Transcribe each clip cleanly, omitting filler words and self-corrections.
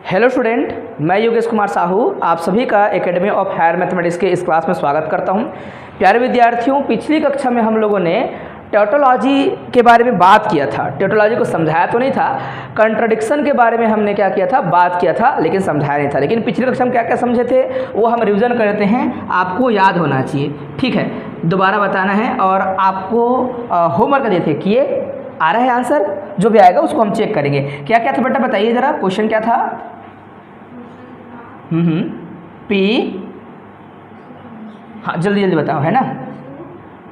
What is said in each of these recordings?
Hello student, मैं योगेश कुमार साहू आप सभी का एकेडमी ऑफ हायर मैथमेटिक्स के इस क्लास में स्वागत करता हूं। प्यारे विद्यार्थियों, पिछली कक्षा में हम लोगों ने टैटोलॉजी के बारे में बात किया था। टैटोलॉजी को समझाया तो नहीं था, कंट्राडिक्शन के बारे में हमने क्या किया था, बात किया था, लेकिन समझाया नहीं था। लेकिन पिछली कक्षा में क्या क्या समझे थे वो हम रिवीजन करते हैं, आपको याद होना चाहिए। ठीक है, दोबारा बताना है और आपको होमवर्क दिए थे, किए आ रहा है आंसर, जो भी आएगा उसको हम चेक करेंगे। क्या क्या था बेटा बताइए ज़रा, क्वेश्चन क्या था? पी, हाँ जल्दी जल्दी बताओ, है ना।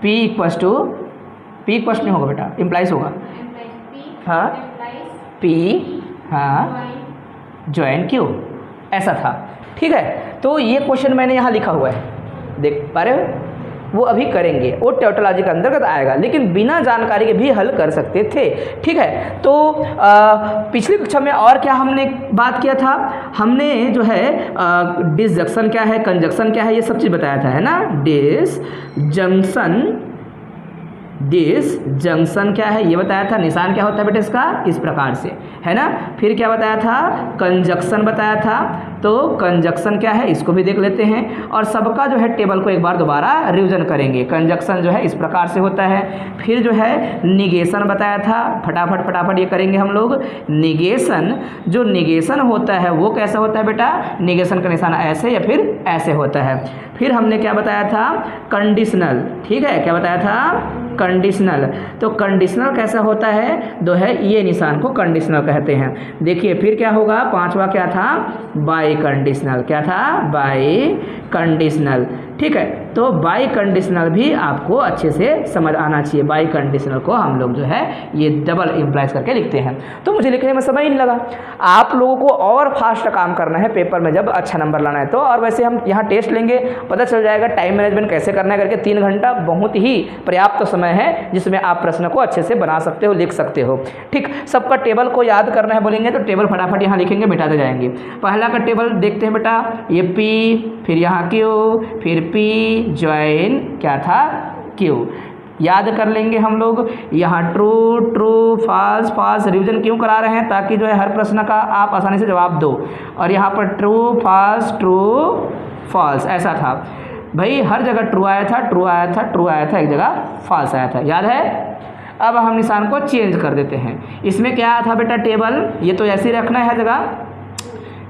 P equals to, P equals नहीं होगा बेटा, इम्प्लाइज होगा। हाँ P, हाँ ज्वाइन Q, ऐसा था। ठीक है, तो ये क्वेश्चन मैंने यहाँ लिखा हुआ है, देख पा रहे हो, वो अभी करेंगे, वो टैटोलॉजी के अंतर्गत आएगा, लेकिन बिना जानकारी के भी हल कर सकते थे। ठीक है, तो पिछली कक्षा में और क्या हमने बात किया था, हमने जो है डिसजंक्शन क्या है, कंजक्शन क्या है, ये सब चीज़ बताया था, है ना। डिसजंक्शन क्या है ये बताया था, निशान क्या होता है बेटा इसका, इस प्रकार से, है ना। फिर क्या बताया था, कंजक्शन बताया था, तो कंजक्शन क्या है इसको भी देख लेते हैं, और सबका जो है टेबल को एक बार दोबारा रिवीजन करेंगे। कंजक्शन जो है इस प्रकार से होता है। फिर जो है निगेशन बताया था, फटाफट ये करेंगे हम लोग। निगेशन, जो निगेशन होता है वो कैसा होता है बेटा, निगेशन का निशान ऐसे या फिर ऐसे होता है। फिर हमने क्या बताया था, कंडीशनल। ठीक है, क्या बताया था, कंडीशनल। तो कंडीशनल कैसा होता है, दो है ये निशान को कंडीशनल कहते हैं। देखिए फिर क्या होगा, पांचवा क्या था, बाई कंडीशनल। क्या था, बाई कंडीशनल। ठीक है, तो बाई कंडीशनल भी आपको अच्छे से समझ आना चाहिए। बाई कंडीशनल को हम लोग जो है ये डबल इम्प्लाइज करके लिखते हैं। तो मुझे लिखने में समय नहीं लगा, आप लोगों को और फास्ट काम करना है पेपर में जब अच्छा नंबर लाना है तो। और वैसे हम यहाँ टेस्ट लेंगे, पता चल जाएगा टाइम मैनेजमेंट कैसे करना है करके। 3 घंटा बहुत ही पर्याप्त समय है जिसमें आप प्रश्न को अच्छे से बना सकते हो, लिख सकते हो। ठीक, सबका टेबल को याद करना है बोलेंगे तो टेबल फटाफट यहाँ लिखेंगे, मिटाते जाएंगे। पहला का टेबल देखते हैं बेटा, ये P, फिर यहाँ Q, फिर P ज्वाइन क्या था, Q। याद कर लेंगे हम लोग। यहाँ true true false false revision क्यों करा रहे हैं, ताकि जो है हर प्रश्न का आप आसानी से जवाब दो। और यहाँ पर ट्रू फॉल्स ऐसा था भाई, हर जगह ट्रू आया था, एक जगह फॉल्स आया था, याद है। अब हम निशान को चेंज कर देते हैं। इसमें क्या था बेटा टेबल, ये तो ऐसे ही रखना है हर जगह,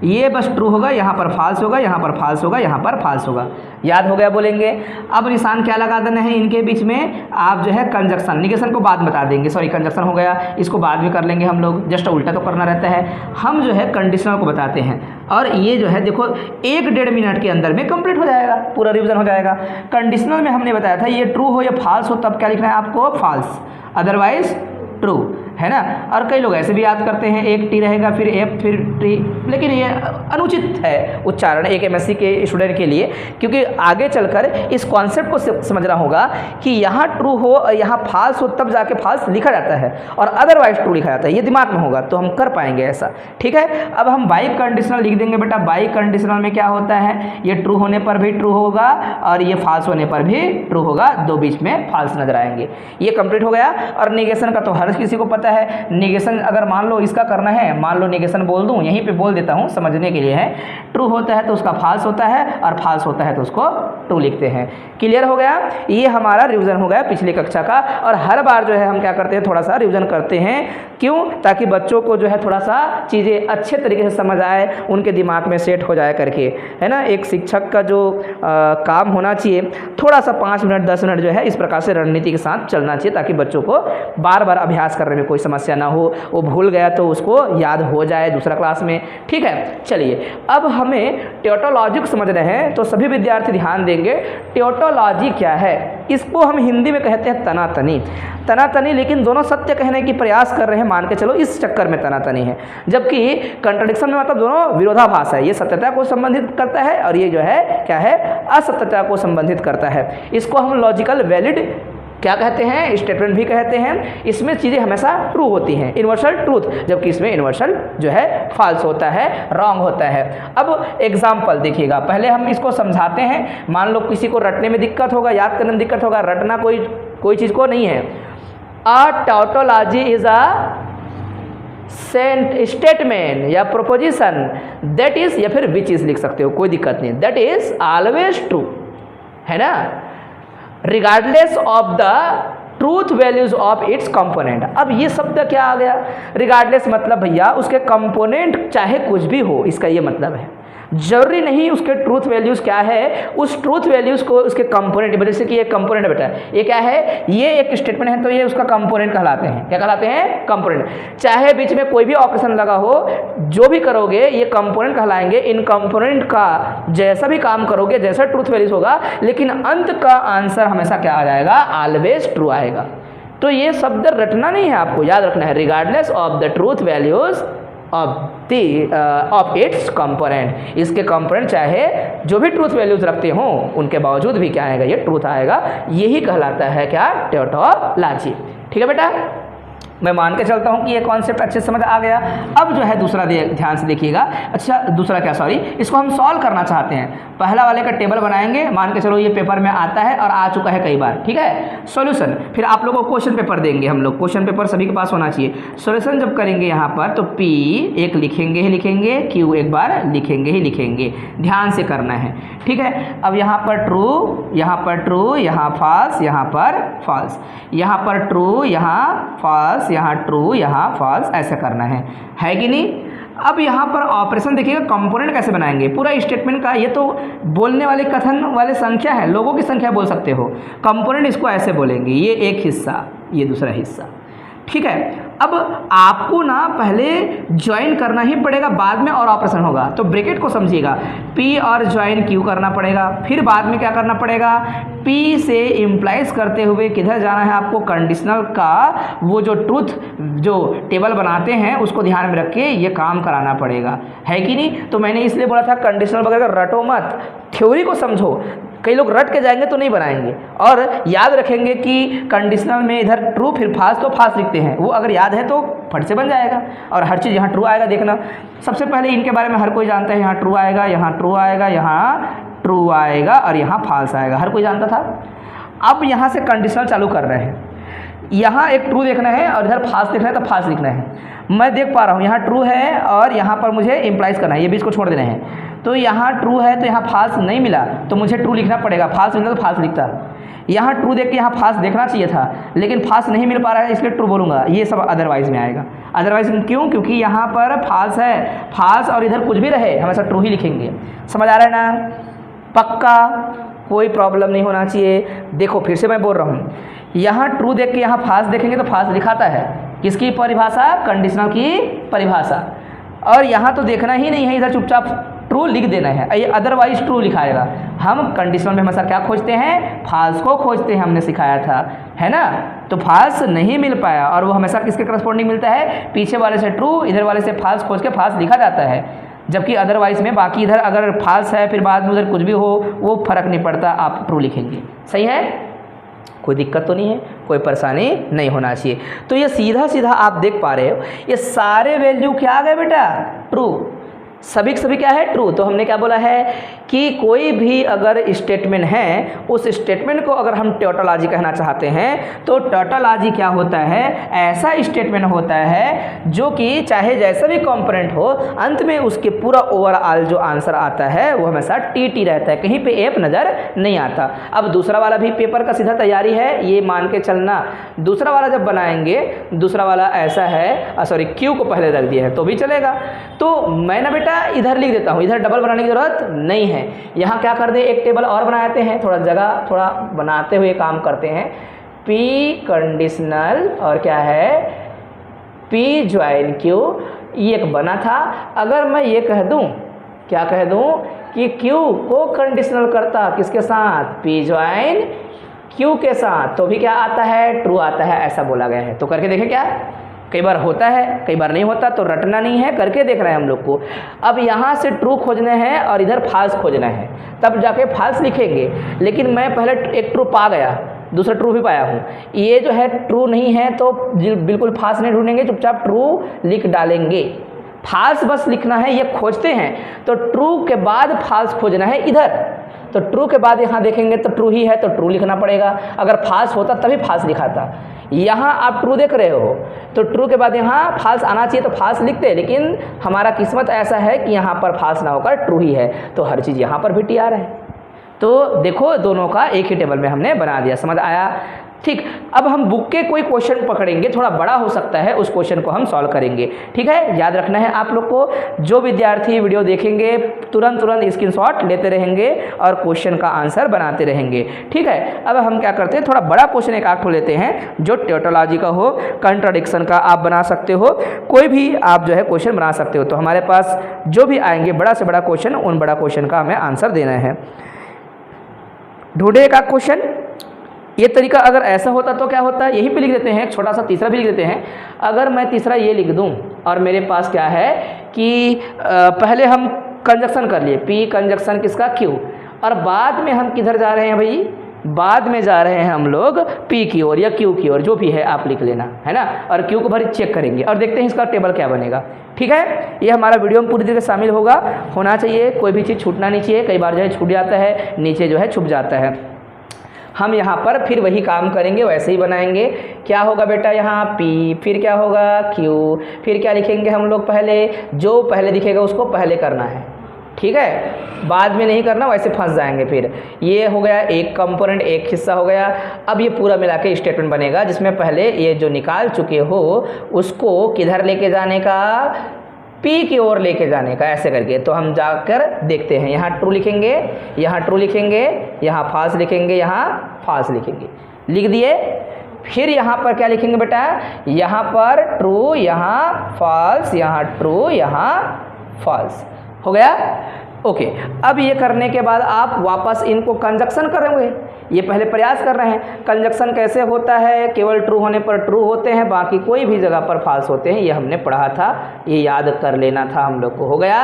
ये बस ट्रू होगा, यहाँ पर फॉल्स होगा, यहाँ पर फॉल्स होगा, यहाँ पर फॉल्स होगा। याद हो गया बोलेंगे। अब निशान क्या लगा देना है इनके बीच में, आप जो है कंजक्शन, निगेशन को बाद में बता देंगे, सॉरी कंजक्शन हो गया, इसको बाद में कर लेंगे हम लोग, जस्ट उल्टा तो करना रहता है। हम जो है कंडीशनल को बताते हैं, और ये जो है देखो 1-1.5 मिनट के अंदर में कंप्लीट हो जाएगा, पूरा रिवीजन हो जाएगा। कंडीशनल में हमने बताया था ये ट्रू हो या फॉल्स हो तब क्या लिखना है आपको, फॉल्स, अदरवाइज ट्रू, है ना। और कई लोग ऐसे भी याद करते हैं, एक टी रहेगा फिर एफ फिर टी, लेकिन ये अनुचित है उच्चारण एक एमएससी के स्टूडेंट के लिए, क्योंकि आगे चलकर इस कॉन्सेप्ट को समझना होगा कि यहाँ ट्रू हो और यहाँ फॉल्स हो तब जाके फॉल्स लिखा जाता है और अदरवाइज ट्रू लिखा जाता है, ये दिमाग में होगा तो हम कर पाएंगे ऐसा। ठीक है, अब हम बाई कंडीशनल लिख देंगे बेटा। बाई कंडीशनल में क्या होता है, ये ट्रू होने पर भी ट्रू होगा और ये फॉल्स होने पर भी ट्रू होगा, दो बीच में फॉल्स नजर आएंगे। ये कंप्लीट हो गया। और निगेशन का तो हर किसी को पता है, निगेशन अगर मान लो इसका करना है, मान लो निगेशन बोल दूं, यहीं पे बोल देता हूं समझने के लिए है। ट्रू होता है तो उसका फॉल्स होता है और फॉल्स होता है तो उसको ट्रू लिखते हैं। क्लियर हो गया, ये हमारा रिवीजन हो गया पिछली कक्षा का। और हर बार जो है हम क्या करते हैं, थोड़ा सा रिवीजन करते हैं, क्यों, ताकि बच्चों को जो है थोड़ा सा चीज़ें अच्छे तरीके से समझ आए, उनके दिमाग में सेट हो जाए करके, है ना। एक शिक्षक का जो काम होना चाहिए, थोड़ा सा 5 मिनट 10 मिनट जो है इस प्रकार से रणनीति के साथ चलना चाहिए, ताकि बच्चों को बार बार अभ्यास करने में कोई समस्या ना हो, वो भूल गया तो उसको याद हो जाए दूसरा क्लास में। ठीक है, चलिए अब हमें टैटोलॉजी को समझ रहे हैं, तो सभी विद्यार्थी ध्यान देंगे। टैटोलॉजी क्या है, इसको हम हिंदी में कहते हैं तनातनी। तनातनी, लेकिन दोनों सत्य कहने की प्रयास कर रहे हैं, मान के चलो इस चक्कर में तनातनी है, जबकि कंट्राडिक्शन में मतलब दोनों विरोधाभास है। ये सत्यता को संबंधित करता है और ये जो है क्या है, असत्यता को संबंधित करता है। इसको हम लॉजिकल वैलिड क्या कहते हैं, स्टेटमेंट भी कहते हैं। इसमें चीज़ें हमेशा ट्रू होती हैं, यूनिवर्सल ट्रूथ, जबकि इसमें यूनिवर्सल जो है फॉल्स होता है, रॉन्ग होता है। अब एग्जाम्पल देखिएगा, पहले हम इसको समझाते हैं। मान लो किसी को रटने में दिक्कत होगा, याद करने में दिक्कत होगा, रटना कोई चीज़ को नहीं है। अ टैटोलॉजी इज अ स्टेटमेंट या प्रोपोजिशन दैट इज या फिर विच इज लिख सकते हो, कोई दिक्कत नहीं, दैट इज ऑलवेज ट्रू, है ना, regardless of the truth values of its component. अब ये शब्द क्या आ गया, रिगार्डलेस मतलब भैया उसके कंपोनेंट चाहे कुछ भी हो, इसका ये मतलब है। जरूरी नहीं उसके ट्रूथ वैल्यूज क्या है, उस ट्रूथ वैल्यूज को उसके कंपोनेंट, जैसे कि ये कंपोनेंट बेटा ये क्या है, ये एक स्टेटमेंट है तो ये उसका कंपोनेंट कहलाते हैं। क्या कहलाते हैं? कंपोनेंट। चाहे बीच में कोई भी ऑपरेशन लगा हो, जो भी करोगे ये कंपोनेंट कहलाएंगे। इन कंपोनेंट का जैसा भी काम करोगे, जैसा ट्रूथ वैल्यूज होगा, लेकिन अंत का आंसर हमेशा क्या आ जाएगा, ऑलवेज ट्रू आएगा। तो ये शब्द रटना नहीं है, आपको याद रखना है, regardless of the truth values of its component. इसके कंपोनेंट चाहे जो भी ट्रूथ वैल्यूज रखते हों, उनके बावजूद भी क्या आएगा, ये ट्रूथ आएगा। यही कहलाता है क्या, टैटोलॉजी। ठीक है बेटा, मैं मान के चलता हूँ कि ये कॉन्सेप्ट अच्छे से समझ आ गया। अब जो है दूसरा ध्यान से देखिएगा। अच्छा दूसरा क्या, सॉरी, इसको हम सॉल्व करना चाहते हैं। पहला वाले का टेबल बनाएंगे, मान के चलो ये पेपर में आता है और आ चुका है कई बार, ठीक है। सॉल्यूशन, फिर आप लोगों को क्वेश्चन पेपर देंगे हम लोग, क्वेश्चन पेपर सभी के पास होना चाहिए। सॉल्यूशन जब करेंगे यहाँ पर तो P एक लिखेंगे ही लिखेंगे, Q एक बार लिखेंगे ही लिखेंगे, ध्यान से करना है, ठीक है। अब यहाँ पर ट्रू, यहाँ पर ट्रू, यहाँ फॉल्स, यहाँ पर फॉल्स, यहाँ पर ट्रू, यहाँ फॉल्स, यहाँ ट्रू, यहाँ फॉल्स, ऐसा करना है कि नहीं। अब यहाँ पर ऑपरेशन देखिएगा, कंपोनेंट कैसे बनाएंगे पूरा स्टेटमेंट का। ये तो बोलने वाले कथन वाले संख्या है, लोगों की संख्या बोल सकते हो। कंपोनेंट इसको ऐसे बोलेंगे, ये एक हिस्सा, ये दूसरा हिस्सा, ठीक है। अब आपको ना पहले ज्वाइन करना ही पड़ेगा, बाद में और ऑपरेशन होगा। तो ब्रैकेट को समझिएगा, P और ज्वाइन Q करना पड़ेगा, फिर बाद में क्या करना पड़ेगा, P से इम्प्लाइज करते हुए किधर जाना है आपको, कंडीशनल का वो जो ट्रूथ जो टेबल बनाते हैं उसको ध्यान में रख के ये काम कराना पड़ेगा, है कि नहीं। तो मैंने इसलिए बोला था कंडीशनल वगैरह रटो मत, थ्योरी को समझो। कई लोग रट के जाएंगे तो नहीं बनाएंगे, और याद रखेंगे कि कंडीशनल में इधर ट्रू फिर फाल्स, तो फाल्स लिखते हैं, वो अगर याद है तो फट से बन जाएगा। और हर चीज़ यहाँ ट्रू आएगा, देखना सबसे पहले इनके बारे में हर कोई जानता है, यहाँ ट्रू आएगा, यहाँ ट्रू आएगा, यहाँ ट्रू आएगा और यहाँ फाल्स आएगा, हर कोई जानता था। अब यहाँ से कंडीशनल चालू कर रहे हैं, यहाँ एक ट्रू देखना है और इधर फाल्स देखना है, तो फाल्स लिखना है। मैं देख पा रहा हूँ यहाँ ट्रू है और यहाँ पर मुझे इम्प्लाइज करना है, ये बीच को छोड़ देना है। तो यहाँ ट्रू है तो यहाँ फाल्स नहीं मिला, तो मुझे ट्रू लिखना पड़ेगा, फाल्स मिला तो फाल्स लिखता। यहाँ ट्रू देख के यहाँ फाल्स देखना चाहिए था, लेकिन फाल्स नहीं मिल पा रहा है इसलिए ट्रू बोलूँगा, ये सब अदरवाइज में आएगा। अदरवाइज क्यों, क्योंकि यहाँ पर फाल्स है, फाल्स और इधर कुछ भी रहे हमेशा ट्रू ही लिखेंगे। समझ आ रहा है ना, पक्का, कोई प्रॉब्लम नहीं होना चाहिए। देखो फिर से मैं बोल रहा हूँ, यहाँ ट्रू देख के यहाँ फाल्स देखेंगे तो फाल्स दिखाता है, किसकी परिभाषा, कंडीशनल की परिभाषा। और यहाँ तो देखना ही नहीं है, इधर चुपचाप ट्रू लिख देना है, ये अदरवाइज ट्रू लिखाएगा। हम कंडीशनल में हमेशा क्या खोजते हैं, फाल्स को खोजते हैं, हमने सिखाया था, है ना। तो फाल्स नहीं मिल पाया और वो हमेशा किसके करस्पॉन्डिंग मिलता है, पीछे वाले से ट्रू, इधर वाले से फाल्स खोज के फाल्स लिखा जाता है। जबकि अदरवाइज में बाकी इधर अगर फाल्स है फिर बाद में उधर कुछ भी हो वो फर्क नहीं पड़ता, आप ट्रू लिखेंगे। सही है, कोई दिक्कत तो नहीं है, कोई परेशानी नहीं होना चाहिए। तो ये सीधा सीधा आप देख पा रहे हो, ये सारे वैल्यू क्या आ गए बेटा, ट्रू, सभी के सभी क्या है, ट्रू। तो हमने क्या बोला है कि कोई भी अगर स्टेटमेंट है, उस स्टेटमेंट को अगर हम टैटोलॉजी कहना चाहते हैं तो टैटोलॉजी क्या होता है, ऐसा स्टेटमेंट होता है जो कि चाहे जैसा भी कंपोनेंट हो, अंत में उसके पूरा ओवरऑल जो आंसर आता है वो हमेशा टी रहता है, कहीं पे एफ नज़र नहीं आता। अब दूसरा वाला भी पेपर का सीधा तैयारी है, ये मान के चलना। दूसरा वाला जब बनाएंगे, दूसरा वाला ऐसा है, सॉरी क्यू को पहले रख दिया है तो भी चलेगा। तो मैं ना बेटा इधर लिख देता हूँ, इधर डबल बनाने की जरूरत नहीं है। यहाँ क्या कर दे, एक टेबल और बनाते हैं, थोड़ा जगह थोड़ा बनाते हुए काम करते हैं। P कंडीशनल और क्या है, P ज्वाइन Q, ये एक बना था। अगर मैं ये कह दूँ, क्या कह दूँ कि Q को कंडीशनल करता किसके साथ, P ज्वाइन Q के साथ, तो भी क्या आता है, ट्रू आता है, ऐसा बोला गया है। तो करके देखें, क्या कई बार होता है कई बार नहीं होता, तो रटना नहीं है, करके देखना है हम लोग को। अब यहाँ से ट्रू खोजने हैं और इधर फाल्स खोजना है, तब जाके फाल्स लिखेंगे। लेकिन मैं पहले एक ट्रू पा गया, दूसरा ट्रू भी पाया हूँ, ये जो है ट्रू नहीं है तो बिल्कुल फाल्स नहीं ढूंढेंगे, चुपचाप ट्रू लिख डालेंगे। फाल्स बस लिखना है, ये खोजते हैं तो ट्रू के बाद फाल्स खोजना है इधर। तो ट्रू के बाद यहाँ देखेंगे तो ट्रू ही है तो ट्रू लिखना पड़ेगा, अगर फाल्स होता तभी फाल्स लिखाता। यहाँ आप ट्रू देख रहे हो तो ट्रू के बाद यहाँ फॉल्स आना चाहिए तो फॉल्स लिखते हैं, लेकिन हमारा किस्मत ऐसा है कि यहाँ पर फॉल्स ना होकर ट्रू ही है, तो हर चीज़ यहाँ पर भी TR है। तो देखो दोनों का एक ही टेबल में हमने बना दिया, समझ आया? ठीक, अब हम बुक के कोई क्वेश्चन पकड़ेंगे, थोड़ा बड़ा हो सकता है, उस क्वेश्चन को हम सॉल्व करेंगे। ठीक है, याद रखना है आप लोग को। जो विद्यार्थी वीडियो देखेंगे तुरंत स्क्रीनशॉट लेते रहेंगे और क्वेश्चन का आंसर बनाते रहेंगे। ठीक है, अब हम क्या करते हैं, थोड़ा बड़ा क्वेश्चन एक आठ लेते हैं जो टोटोलॉजी का हो, कंट्राडिक्शन का आप बना सकते हो, कोई भी आप जो है क्वेश्चन बना सकते हो। तो हमारे पास जो भी आएंगे बड़ा से बड़ा क्वेश्चन, उन बड़ा क्वेश्चन का हमें आंसर देना है। ढूंढे का क्वेश्चन, ये तरीका अगर ऐसा होता तो क्या होता है, यहीं पे लिख देते हैं, एक छोटा सा तीसरा भी लिख देते हैं। अगर मैं तीसरा ये लिख दूं और मेरे पास क्या है कि पहले हम कंजक्शन कर लिए, P कंजक्शन किसका, Q, और बाद में हम किधर जा रहे हैं भाई, बाद में जा रहे हैं हम लोग P की ओर या Q की ओर, जो भी है आप लिख लेना, है ना। और Q को भरी चेक करेंगे और देखते हैं इसका टेबल क्या बनेगा। ठीक है, ये हमारा वीडियो में पूरी तरह से शामिल होना चाहिए, कोई भी चीज़ छूटना नहीं चाहिए। कई बार जो है छूट जाता है, नीचे जो है छुप जाता है। हम यहाँ पर फिर वही काम करेंगे, वैसे ही बनाएंगे। क्या होगा बेटा यहाँ P, फिर क्या होगा Q, फिर क्या लिखेंगे हम लोग, पहले जो पहले दिखेगा उसको पहले करना है। ठीक है, बाद में नहीं करना, वैसे फंस जाएंगे। फिर ये हो गया एक कंपोनेंट, एक हिस्सा हो गया। अब ये पूरा मिला के स्टेटमेंट बनेगा जिसमें पहले ये जो निकाल चुके हो उसको किधर लेके जाने का, P की ओर लेके जाने का, ऐसे करके। तो हम जाकर देखते हैं, यहाँ ट्रू लिखेंगे, यहाँ ट्रू लिखेंगे, यहाँ फॉल्स लिखेंगे, यहाँ फॉल्स लिखेंगे, लिख दिए। फिर यहाँ पर क्या लिखेंगे बेटा, यहाँ पर ट्रू, यहाँ फॉल्स, यहाँ ट्रू, यहाँ फॉल्स, हो गया। ओके, अब ये करने के बाद आप वापस इनको कंजक्शन करेंगे। ये पहले प्रयास कर रहे हैं। कंजक्शन कैसे होता है, केवल ट्रू होने पर ट्रू होते हैं, बाकी कोई भी जगह पर फॉल्स होते हैं। ये हमने पढ़ा था, ये याद कर लेना था हम लोग को, हो गया।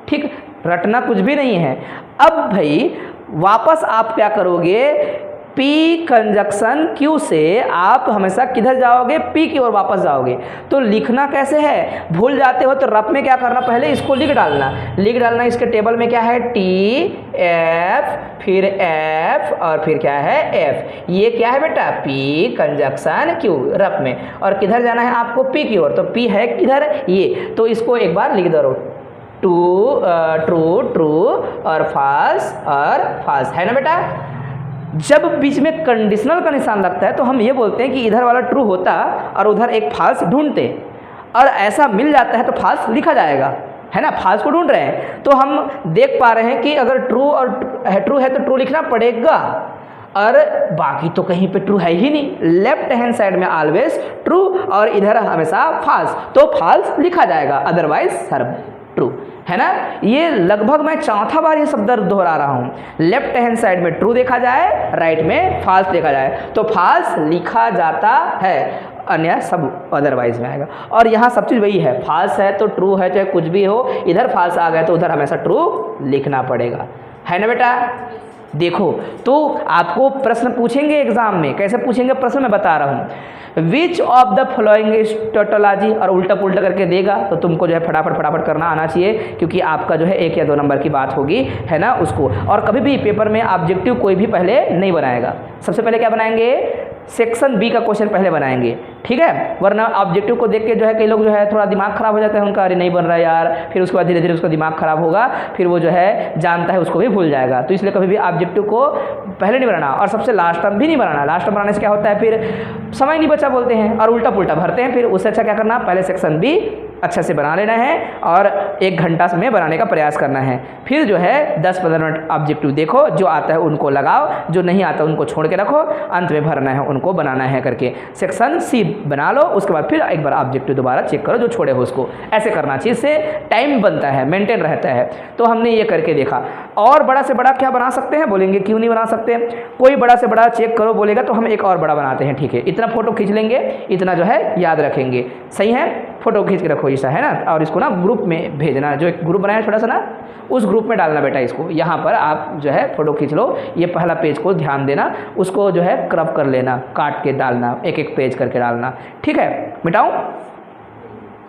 ठीक, रटना कुछ भी नहीं है। अब भाई वापस आप क्या करोगे, P कंजक्शन Q से आप हमेशा किधर जाओगे, P की ओर वापस जाओगे। तो लिखना कैसे है, भूल जाते हो तो रफ में क्या करना, पहले इसको लिख डालना। इसके टेबल में क्या है, T F, फिर F और फिर क्या है F। ये क्या है बेटा, P कंजक्शन Q रफ में, और किधर जाना है आपको, P की ओर। तो P है किधर, ये, तो इसको एक बार लिख दो, ट्रू और फॉल्स है ना बेटा। जब बीच में कंडीशनल का निशान लगता है तो हम ये बोलते हैं कि इधर वाला ट्रू होता और उधर एक फॉल्स ढूंढते, और ऐसा मिल जाता है तो फॉल्स लिखा जाएगा, है ना। फॉल्स को ढूंढ रहे हैं तो हम देख पा रहे हैं कि अगर ट्रू है तो ट्रू लिखना पड़ेगा, और बाकी तो कहीं पे ट्रू है ही नहीं। लेफ्ट हैंड साइड में ऑलवेज ट्रू और इधर हमेशा फॉल्स, तो फॉल्स लिखा जाएगा, अदरवाइज सर्व ट्रू, है ना। ये लगभग मैं चौथा बार ये शब्द दोहरा रहा हूँ। लेफ्ट हैंड साइड में ट्रू देखा जाए, राइट में फॉल्स देखा जाए, तो फॉल्स लिखा जाता है, अन्य सब अदरवाइज में आएगा। और यहाँ सब चीज़ वही है, फॉल्स है तो ट्रू है, चाहे कुछ भी हो, इधर फॉल्स आ गया तो उधर हमेशा ट्रू लिखना पड़ेगा, है ना बेटा। देखो, तो आपको प्रश्न पूछेंगे एग्जाम में, कैसे पूछेंगे प्रश्न मैं बता रहा हूँ। Which of the following is tautology, और उल्टा पुल्टा करके देगा, तो तुमको जो है फटाफट करना आना चाहिए, क्योंकि आपका जो है 1 या 2 नंबर की बात होगी, है ना उसको। और कभी भी पेपर में ऑब्जेक्टिव कोई भी पहले नहीं बनाएगा, सबसे पहले क्या बनाएंगे, सेक्शन बी का क्वेश्चन पहले बनाएंगे, ठीक है। वरना ऑब्जेक्टिव को देख के जो है कई लोग जो है थोड़ा दिमाग खराब हो जाता है उनका, अरे नहीं बन रहा यार, फिर उसके बाद धीरे धीरे उसका दिमाग खराब होगा, फिर वो जो है जानता है उसको भी भूल जाएगा। तो इसलिए कभी भी ऑब्जेक्टिव को पहले नहीं बनाना, और सबसे लास्ट टर्म भी नहीं बनाना। लास्ट टर्म बनाने से क्या होता है, फिर समय नहीं बचा बोलते हैं और उल्टा पुल्टा भरते हैं। फिर उससे अच्छा क्या करना, पहले सेक्शन बी अच्छे से बना लेना है और 1 घंटा में बनाने का प्रयास करना है। फिर जो है 10-15 मिनट ऑब्जेक्टिव देखो, जो आता है उनको लगाओ, जो नहीं आता उनको छोड़ के रखो, अंत में भरना है उनको बनाना है करके। सेक्शन सी बना लो, उसके बाद फिर एक बार ऑब्जेक्टिव दोबारा चेक करो जो छोड़े हो उसको। ऐसे करना चाहिए, इससे टाइम बनता है, मेंटेन रहता है। तो हमने ये करके देखा। और बड़ा से बड़ा क्या बना सकते हैं, बोलेंगे क्यों नहीं बना सकते, कोई बड़ा से बड़ा चेक करो बोलेगा तो हम एक और बड़ा बनाते हैं, ठीक है। इतना फोटो खींच लेंगे, इतना जो है याद रखेंगे, सही है। फोटो खींच के रखो ऐसा, है ना। और इसको ना ग्रुप में भेजना, जो एक ग्रुप बनाया छोटा सा ना, उस ग्रुप में डालना बेटा इसको। यहाँ पर आप जो है फोटो खींच लो, ये पहला पेज को ध्यान देना, उसको जो है क्रॉप कर लेना, काट के डालना, एक एक पेज करके डालना, ठीक है। मिटाऊं,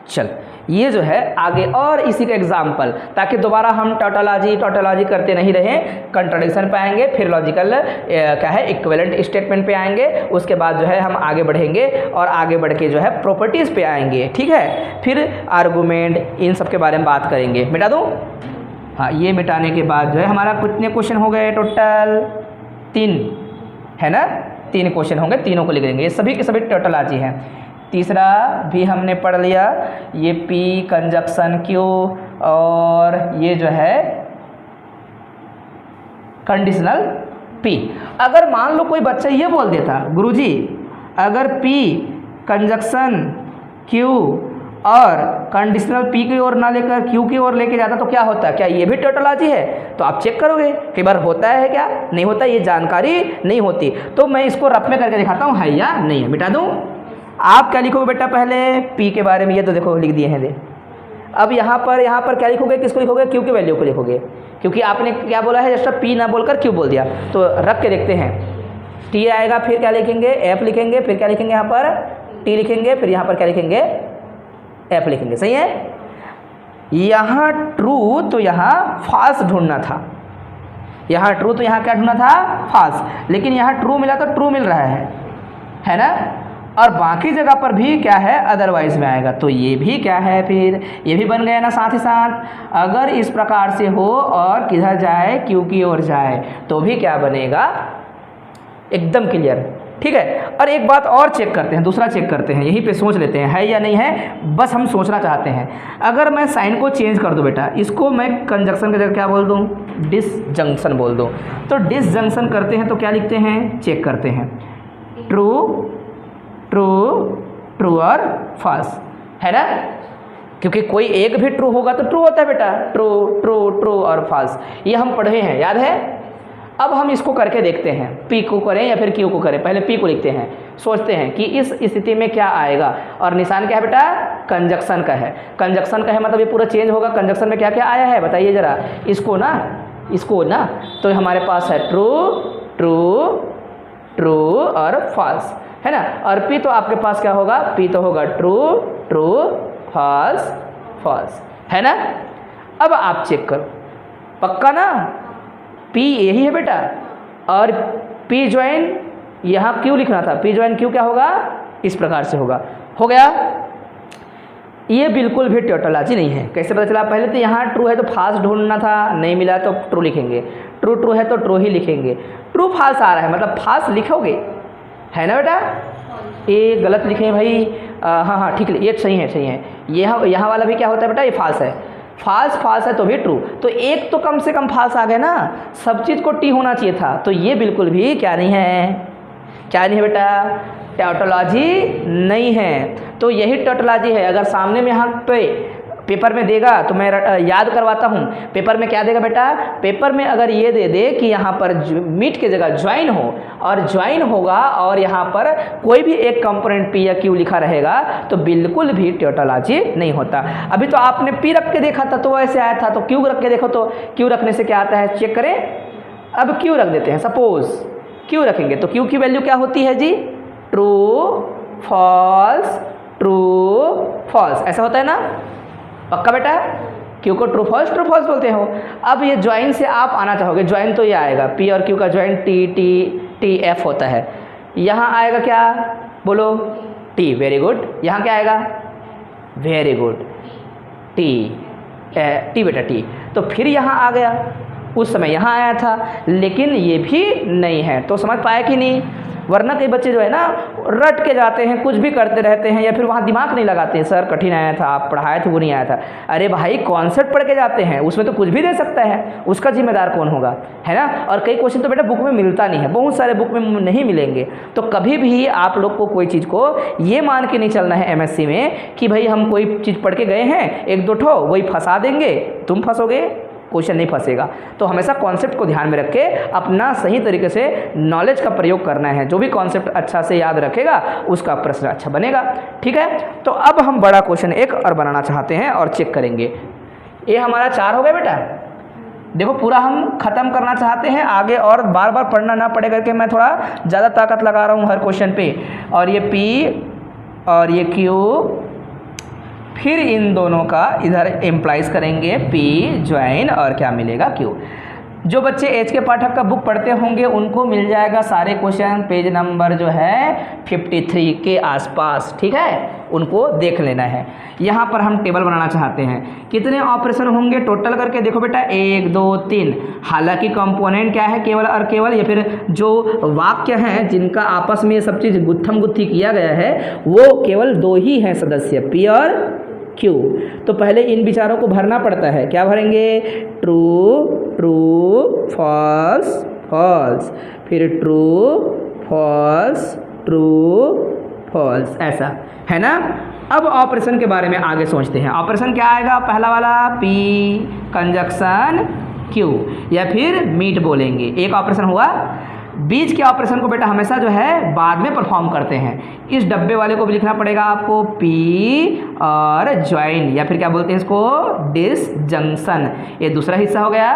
चल ये जो है आगे और इसी का एग्जाम्पल, ताकि दोबारा हम टोटोलॉजी करते नहीं रहें, कंट्राडिक्शन पे आएंगे, फिर लॉजिकल क्या है इक्विवेलेंट स्टेटमेंट पे आएंगे, उसके बाद जो है हम आगे बढ़ेंगे और आगे बढ़ के जो है प्रॉपर्टीज़ पे आएंगे, ठीक है, फिर आर्गूमेंट, इन सब के बारे में बात करेंगे। मिटा दूँ? हाँ, ये मिटाने के बाद जो है हमारा कितने क्वेश्चन हो गए टोटल? 3 है ना, 3 क्वेश्चन होंगे, तीनों को लिख देंगे, ये सभी के सभी टोटोलॉजी हैं। तीसरा भी हमने पढ़ लिया, ये P कंजक्शन Q और ये जो है कंडीशनल P। अगर मान लो कोई बच्चा ये बोल देता, गुरुजी अगर P कंजक्शन Q और कंडीशनल P की ओर ना लेकर Q की ओर लेके जाता तो क्या होता, क्या ये भी टोटोलॉजी है? तो आप चेक करोगे कई बार होता है क्या, नहीं होता, ये जानकारी नहीं होती। तो मैं इसको रफ में करके दिखाता हूँ, है या नहीं है। मिटा दूँ? आप क्या लिखोगे बेटा? पहले P के बारे में ये तो देखो लिख दिए हैं दे। अब यहाँ पर क्या लिखोगे, किसको लिखोगे? Q की वैल्यू को लिखोगे, क्योंकि आपने क्या बोला है, जस्ट P ना बोलकर Q बोल दिया। तो रख के देखते हैं, T आएगा, फिर क्या लिखेंगे? F लिखेंगे, फिर क्या लिखेंगे? यहाँ पर T लिखेंगे, फिर यहाँ पर क्या लिखेंगे? F लिखेंगे। सही है? यहाँ ट्रू तो यहाँ फॉल्स ढूंढना था, यहाँ ट्रू तो यहाँ क्या ढूंढना था? फॉल्स। लेकिन यहाँ ट्रू मिला तो ट्रू मिल रहा है ना, और बाकी जगह पर भी क्या है, अदरवाइज में आएगा। तो ये भी क्या है, फिर ये भी बन गया ना साथ ही साथ। अगर इस प्रकार से हो और किधर जाए, Q की ओर जाए, तो भी क्या बनेगा? एकदम क्लियर, ठीक है। और एक बात और चेक करते हैं, दूसरा चेक करते हैं, यहीं पे सोच लेते हैं है या नहीं है, बस हम सोचना चाहते हैं। अगर मैं साइन को चेंज कर दूं बेटा, इसको मैं कंजक्शन की जगह क्या बोल दूं? डिसजंक्शन बोल दूं। तो डिसजंक्शन करते हैं तो क्या लिखते हैं? चेक करते हैं, ट्रू ट्रू ट्रू और फॉल्स, है ना, क्योंकि कोई एक भी ट्रू होगा तो ट्रू होता है बेटा, ट्रू ट्रू ट्रू और फॉल्स, ये हम पढ़े हैं, याद है। अब हम इसको करके देखते हैं, P को करें या फिर Q को करें। पहले P को लिखते हैं, सोचते हैं कि इस स्थिति में क्या आएगा, और निशान क्या है बेटा? कंजक्शन का है। कंजक्शन का है मतलब ये पूरा चेंज होगा। कंजक्शन में क्या क्या आया है बताइए ज़रा, इसको ना, तो हमारे पास है ट्रू ट्रू ट्रू और फॉल्स, है ना। और P तो आपके पास क्या होगा? P तो होगा ट्रू ट्रू फॉल्स फॉल्स, है ना। अब आप चेक करो, पक्का ना, P यही है बेटा, और P ज्वाइन यहाँ Q लिखना था, P ज्वाइन Q क्या होगा? इस प्रकार से होगा। हो गया? ये बिल्कुल भी टोटोलॉजी नहीं है। कैसे पता चला? पहले तो यहाँ ट्रू है तो फॉल्स ढूंढना था, नहीं मिला तो ट्रू लिखेंगे, ट्रू ट्रू है तो ट्रू ही लिखेंगे। ट्रू फॉल्स आ रहा है मतलब फॉल्स लिखोगे, है ना बेटा। ये गलत लिखे भाई, हाँ ठीक है, ये सही है। यहाँ वाला भी क्या होता है बेटा? ये फॉल्स है, फॉल्स है तो भी ट्रू। तो एक तो कम से कम फॉल्स आ गया ना, सब चीज़ को T होना चाहिए था। तो ये बिल्कुल भी क्या नहीं है बेटा? टोटोलॉजी नहीं है। तो यही टोटोलॉजी है। अगर सामने में यहाँ पे पेपर में देगा तो मैं याद करवाता हूँ, पेपर में क्या देगा बेटा? पेपर में अगर ये दे कि यहाँ पर मीट की जगह ज्वाइन हो, और ज्वाइन होगा और यहाँ पर कोई भी एक कंपोनेंट P या Q लिखा रहेगा, तो बिल्कुल भी टोटोलॉजी नहीं होता। अभी तो आपने P रख के देखा था तो ऐसे आया था, तो Q रख के देखो तो Q रखने से क्या आता है, चेक करें। अब Q रख देते हैं, सपोज Q रखेंगे तो Q की वैल्यू क्या होती है जी? ट्रू फॉल्स ट्रू फॉल्स, ऐसा होता है ना, पक्का बेटा। Q को ट्रू फॉल्स बोलते हो। अब ये ज्वाइन से आप आना चाहोगे, ज्वाइन तो ये आएगा, P और Q का ज्वाइन T F होता है। यहाँ आएगा क्या? बोलो T, वेरी गुड। यहाँ क्या आएगा? वेरी गुड, T बेटा T। तो फिर यहाँ आ गया, उस समय यहाँ आया था, लेकिन ये भी नहीं है। तो समझ पाया कि नहीं? वरना कई बच्चे जो है ना रट के जाते हैं, कुछ भी करते रहते हैं, या फिर वहाँ दिमाग नहीं लगाते हैं, सर कठिन आया था, आप पढ़ाए थे वो नहीं आया था। अरे भाई कॉन्सेप्ट पढ़ के जाते हैं, उसमें तो कुछ भी दे सकता है, उसका जिम्मेदार कौन होगा, है ना। और कई क्वेश्चन तो बेटा बुक में मिलता नहीं है, बहुत सारे बुक में नहीं मिलेंगे। तो कभी भी आप लोग को कोई चीज़ को ये मान के नहीं चलना है MSc में कि भाई हम कोई चीज़ पढ़ के गए हैं, एक दो ठो वही फंसा देंगे, तुम फंसोगे, क्वेश्चन नहीं फंसेगा। तो हमेशा कॉन्सेप्ट को ध्यान में रख के अपना सही तरीके से नॉलेज का प्रयोग करना है। जो भी कॉन्सेप्ट अच्छा से याद रखेगा उसका प्रश्न अच्छा बनेगा, ठीक है। तो अब हम बड़ा क्वेश्चन एक और बनाना चाहते हैं और चेक करेंगे। ये हमारा 4 हो गया बेटा। देखो पूरा हम ख़त्म करना चाहते हैं, आगे और बार बार पढ़ना ना पड़े करके मैं थोड़ा ज़्यादा ताकत लगा रहा हूँ हर क्वेश्चन पे। और ये P और ये Q, फिर इन दोनों का इधर एम्प्लाइज करेंगे P ज्वाइन और क्या मिलेगा Q। जो बच्चे एच के पाठक का बुक पढ़ते होंगे उनको मिल जाएगा सारे क्वेश्चन पेज नंबर जो है 53 के आसपास, ठीक है, उनको देख लेना है। यहाँ पर हम टेबल बनाना चाहते हैं, कितने ऑपरेशन होंगे टोटल करके देखो बेटा 1 2 3। हालांकि कंपोनेंट क्या है, केवल और केवल, या फिर जो वाक्य हैं जिनका आपस में ये सब चीज़ गुत्थम गुत्थी किया गया है वो केवल 2 ही हैं सदस्य, P और Q। तो पहले इन विचारों को भरना पड़ता है। क्या भरेंगे, ट्रू ट्रू फॉल्स फॉल्स, फिर ट्रू फॉल्स ट्रू फॉल्स, ऐसा है ना। अब ऑपरेशन के बारे में आगे सोचते हैं। ऑपरेशन क्या आएगा, पहला वाला P कंजक्शन Q, या फिर मीट बोलेंगे। एक ऑपरेशन हुआ। बीच के ऑपरेशन को बेटा हमेशा जो है बाद में परफॉर्म करते हैं। इस डब्बे वाले को भी लिखना पड़ेगा आपको P और ज्वाइन, या फिर क्या बोलते हैं इसको, डिसजंक्शन। ये दूसरा हिस्सा हो गया।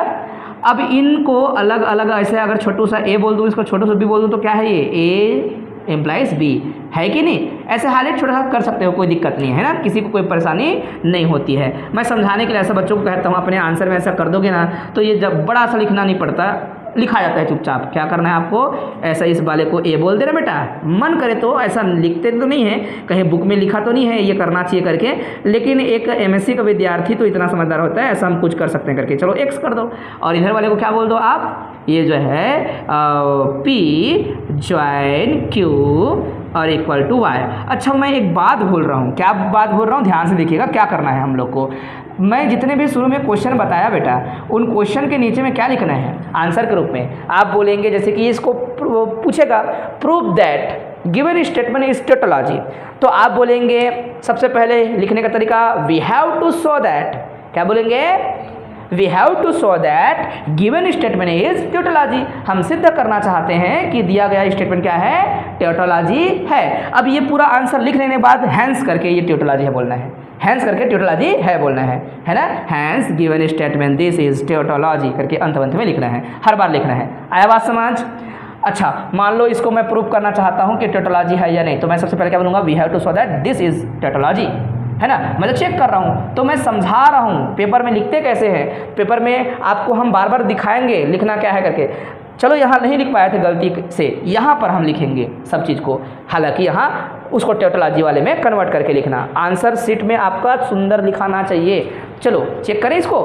अब इनको अलग अलग ऐसे अगर छोटू सा A बोल दूँ, इसको छोटू सा B बोल दूँ तो क्या है, ये A एम्प्लाइज B है कि नहीं। ऐसे हालात छोटा सा कर सकते हो, कोई दिक्कत नहीं है ना, किसी को कोई परेशानी नहीं होती है। मैं समझाने के लिए ऐसा बच्चों को कहता हूँ, अपने आंसर में ऐसा कर दोगे ना तो ये जब बड़ा सा लिखना नहीं पड़ता, लिखा जाता है चुपचाप। क्या करना है आपको, ऐसा इस वाले को A बोल देना बेटा, मन करे तो ऐसा लिखते तो नहीं है, कहीं बुक में लिखा तो नहीं है ये करना चाहिए करके, लेकिन एक MSc का विद्यार्थी तो इतना समझदार होता है, ऐसा हम कुछ कर सकते हैं करके। चलो X कर दो, और इधर वाले को क्या बोल दो आप, ये जो है P ज्वाइन Q और इक्वल टू Y। अच्छा, मैं एक बात भूल रहा हूँ। क्या बात भूल रहा हूँ, ध्यान से देखिएगा क्या करना है हम लोग को। मैं जितने भी शुरू में क्वेश्चन बताया बेटा, उन क्वेश्चन के नीचे में क्या लिखना है आंसर के रूप में। आप बोलेंगे जैसे कि इसको पूछेगा prove that given statement is tautology, तो आप बोलेंगे सबसे पहले लिखने का तरीका, we have to show that, क्या बोलेंगे, we have to show that given statement is tautology. हम सिद्ध करना चाहते हैं कि दिया गया स्टेटमेंट क्या है, टोटोलॉजी है। अब ये पूरा आंसर लिख लेने के बाद हैंस करके ये टोटोलॉजी है बोलना है, हैंस करके टोटोलॉजी है बोलना है ना। Hence given statement this is tautology करके अंत में लिखना है, हर बार लिखना है। आया बात समझ। अच्छा, मान लो इसको मैं प्रूव करना चाहता हूँ कि टोटोलॉजी है या नहीं, तो मैं सबसे पहले क्या बोलूँगा, we have to show that this is tautology, है ना। मैं तो चेक कर रहा हूँ, तो मैं समझा रहा हूँ। पेपर में लिखते कैसे हैं, पेपर में आपको हम बार बार दिखाएंगे लिखना क्या है करके। चलो यहाँ नहीं लिख पाए थे गलती से, यहाँ पर हम लिखेंगे सब चीज़ को। हालांकि यहाँ उसको टोटोलॉजी वाले में कन्वर्ट करके लिखना। आंसर शीट में आपका सुंदर लिखाना चाहिए। चलो चेक करें इसको,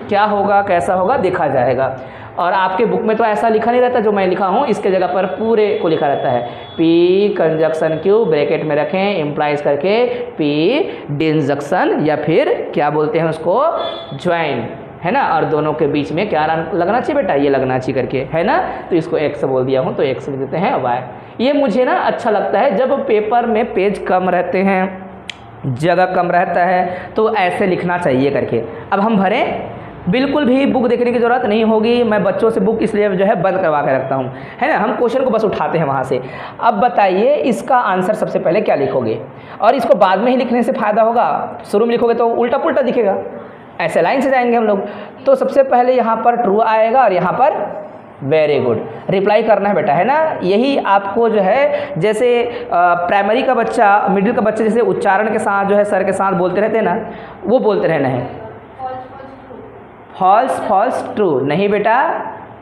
क्या होगा कैसा होगा देखा जाएगा। और आपके बुक में तो ऐसा लिखा नहीं रहता जो मैं लिखा हूँ, इसके जगह पर पूरे को लिखा रहता है, P कंजक्शन Q ब्रैकेट में रखें एम्प्लाइज करके P डिसजंक्शन, या फिर क्या बोलते हैं उसको, ज्वाइन, है ना। और दोनों के बीच में क्या लगना चाहिए बेटा, ये लगना चाहिए करके, है ना। तो इसको X बोल दिया हूँ, तो X लिख देते हैं Y। ये मुझे ना अच्छा लगता है, जब पेपर में पेज कम रहते हैं, जगह कम रहता है, तो ऐसे लिखना चाहिए करके। अब हम भरें, बिल्कुल भी बुक देखने की ज़रूरत नहीं होगी। मैं बच्चों से बुक इसलिए जो है बंद करवा के रखता हूँ, है ना। हम क्वेश्चन को बस उठाते हैं वहाँ से। अब बताइए इसका आंसर सबसे पहले क्या लिखोगे, और इसको बाद में ही लिखने से फ़ायदा होगा। शुरू में लिखोगे तो उल्टा पुल्टा दिखेगा, ऐसे लाइन से जाएंगे हम लोग। तो सबसे पहले यहाँ पर ट्रू आएगा और यहाँ पर वेरी गुड रिप्लाई करना है बेटा, है ना। यही आपको जो है, जैसे प्राइमरी का बच्चा, मिडिल का बच्चा जैसे उच्चारण के साथ जो है सर के साथ बोलते रहते हैं ना, वो बोलते रहना है। फॉल्स फॉल्स ट्रू नहीं बेटा,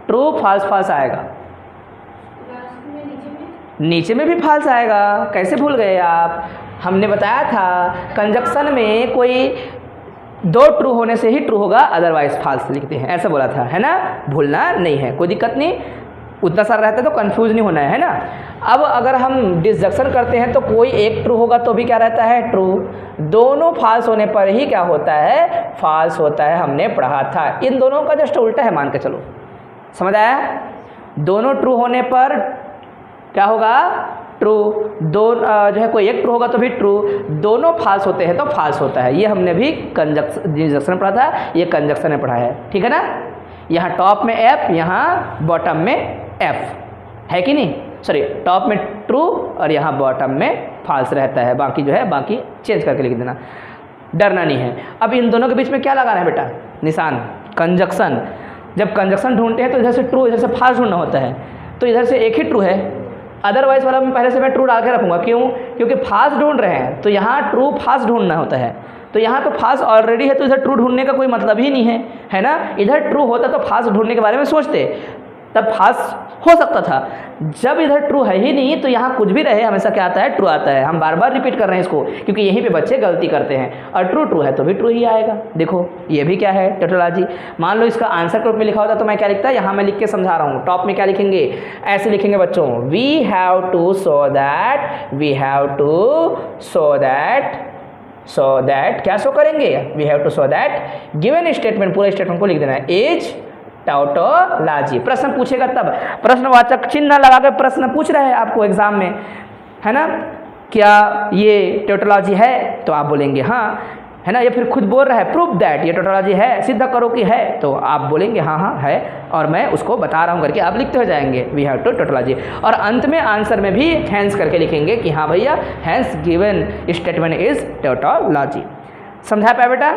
ट्रू फॉल्स फॉल्स आएगा, नीचे में भी फॉल्स आएगा। कैसे भूल गए आप, हमने बताया था कंजक्शन में कोई 2 ट्रू होने से ही ट्रू होगा, अदरवाइज फॉल्स लिखते हैं, ऐसा बोला था, है ना। भूलना नहीं है, कोई दिक्कत नहीं, उतना सारा रहता है तो कंफ्यूज नहीं होना है ना। अब अगर हम डिसजंक्शन करते हैं तो कोई एक ट्रू होगा तो भी क्या रहता है, ट्रू। दोनों फॉल्स होने पर ही क्या होता है, फॉल्स होता है, हमने पढ़ा था। इन दोनों का जस्ट उल्टा है, मान के चलो, समझ आया। दोनों ट्रू होने पर क्या होगा, ट्रू। दो जो है कोई एक ट्रू होगा तो भी ट्रू, दोनों फॉल्स होते हैं तो फॉल्स होता है। ये हमने भी डिसजंक्शन पढ़ा था, ये कंजक्शन में पढ़ा है, ठीक है ना। यहाँ टॉप में F, यहाँ बॉटम में F, है कि नहीं। सॉरी, टॉप में ट्रू और यहाँ बॉटम में फॉल्स रहता है, बाकी जो है बाकी चेंज करके लिख देना, डरना नहीं है। अब इन दोनों के बीच में क्या लगाना है बेटा, निशान, कंजक्शन। जब कंजक्शन ढूंढते हैं तो इधर से ट्रू, इधर से फॉल्स ढूंढना होता है, तो इधर से एक ही ट्रू है, अदरवाइज वाला में पहले से मैं ट्रू डाल के रखूँगा। क्यों, क्योंकि फॉल्स ढूंढ रहे हैं तो यहाँ ट्रू फॉल्स ढूंढना होता है। तो यहाँ तो फाल्स ऑलरेडी है, तो इधर ट्रू ढूंढने का कोई मतलब ही नहीं है ना। इधर ट्रू होता तो फाल्स ढूंढने के बारे में सोचते, तब फाल्स हो सकता था। जब इधर ट्रू है ही नहीं तो यहाँ कुछ भी रहे हमेशा क्या आता है, ट्रू आता है। हम बार बार रिपीट कर रहे हैं इसको, क्योंकि यहीं पे बच्चे गलती करते हैं। और ट्रू है तो भी ट्रू ही आएगा। देखो ये भी क्या है, टोटोलॉजी। मान लो इसका आंसर के रूप में लिखा होता तो मैं क्या लिखता, यहाँ मैं लिख के समझा रहा हूँ। टॉप में क्या लिखेंगे, ऐसे लिखेंगे बच्चों, we have to show that, we have to show that क्या शो करेंगे, we have to show that given statement, पूरा स्टेटमेंट को लिख देना है, इज टाउटोलॉजी। प्रश्न पूछेगा तब, प्रश्नवाचक चिन्ह लगा के प्रश्न पूछ रहे हैं आपको एग्जाम में, है ना, क्या ये टाउटोलॉजी है, तो आप बोलेंगे हाँ, है ना। या फिर खुद बोल रहा है प्रूव दैट ये टाउटोलॉजी है, सिद्ध करो कि है, तो आप बोलेंगे हाँ हाँ है, और मैं उसको बता रहा हूँ करके आप लिखते हो जाएंगे, वी हैव टू टाउटोलॉजी। और अंत में आंसर में भी हैंस करके लिखेंगे कि हाँ भैया हैंस गिवन स्टेटमेंट इज टाउटोलॉजी। समझा पाया बेटा।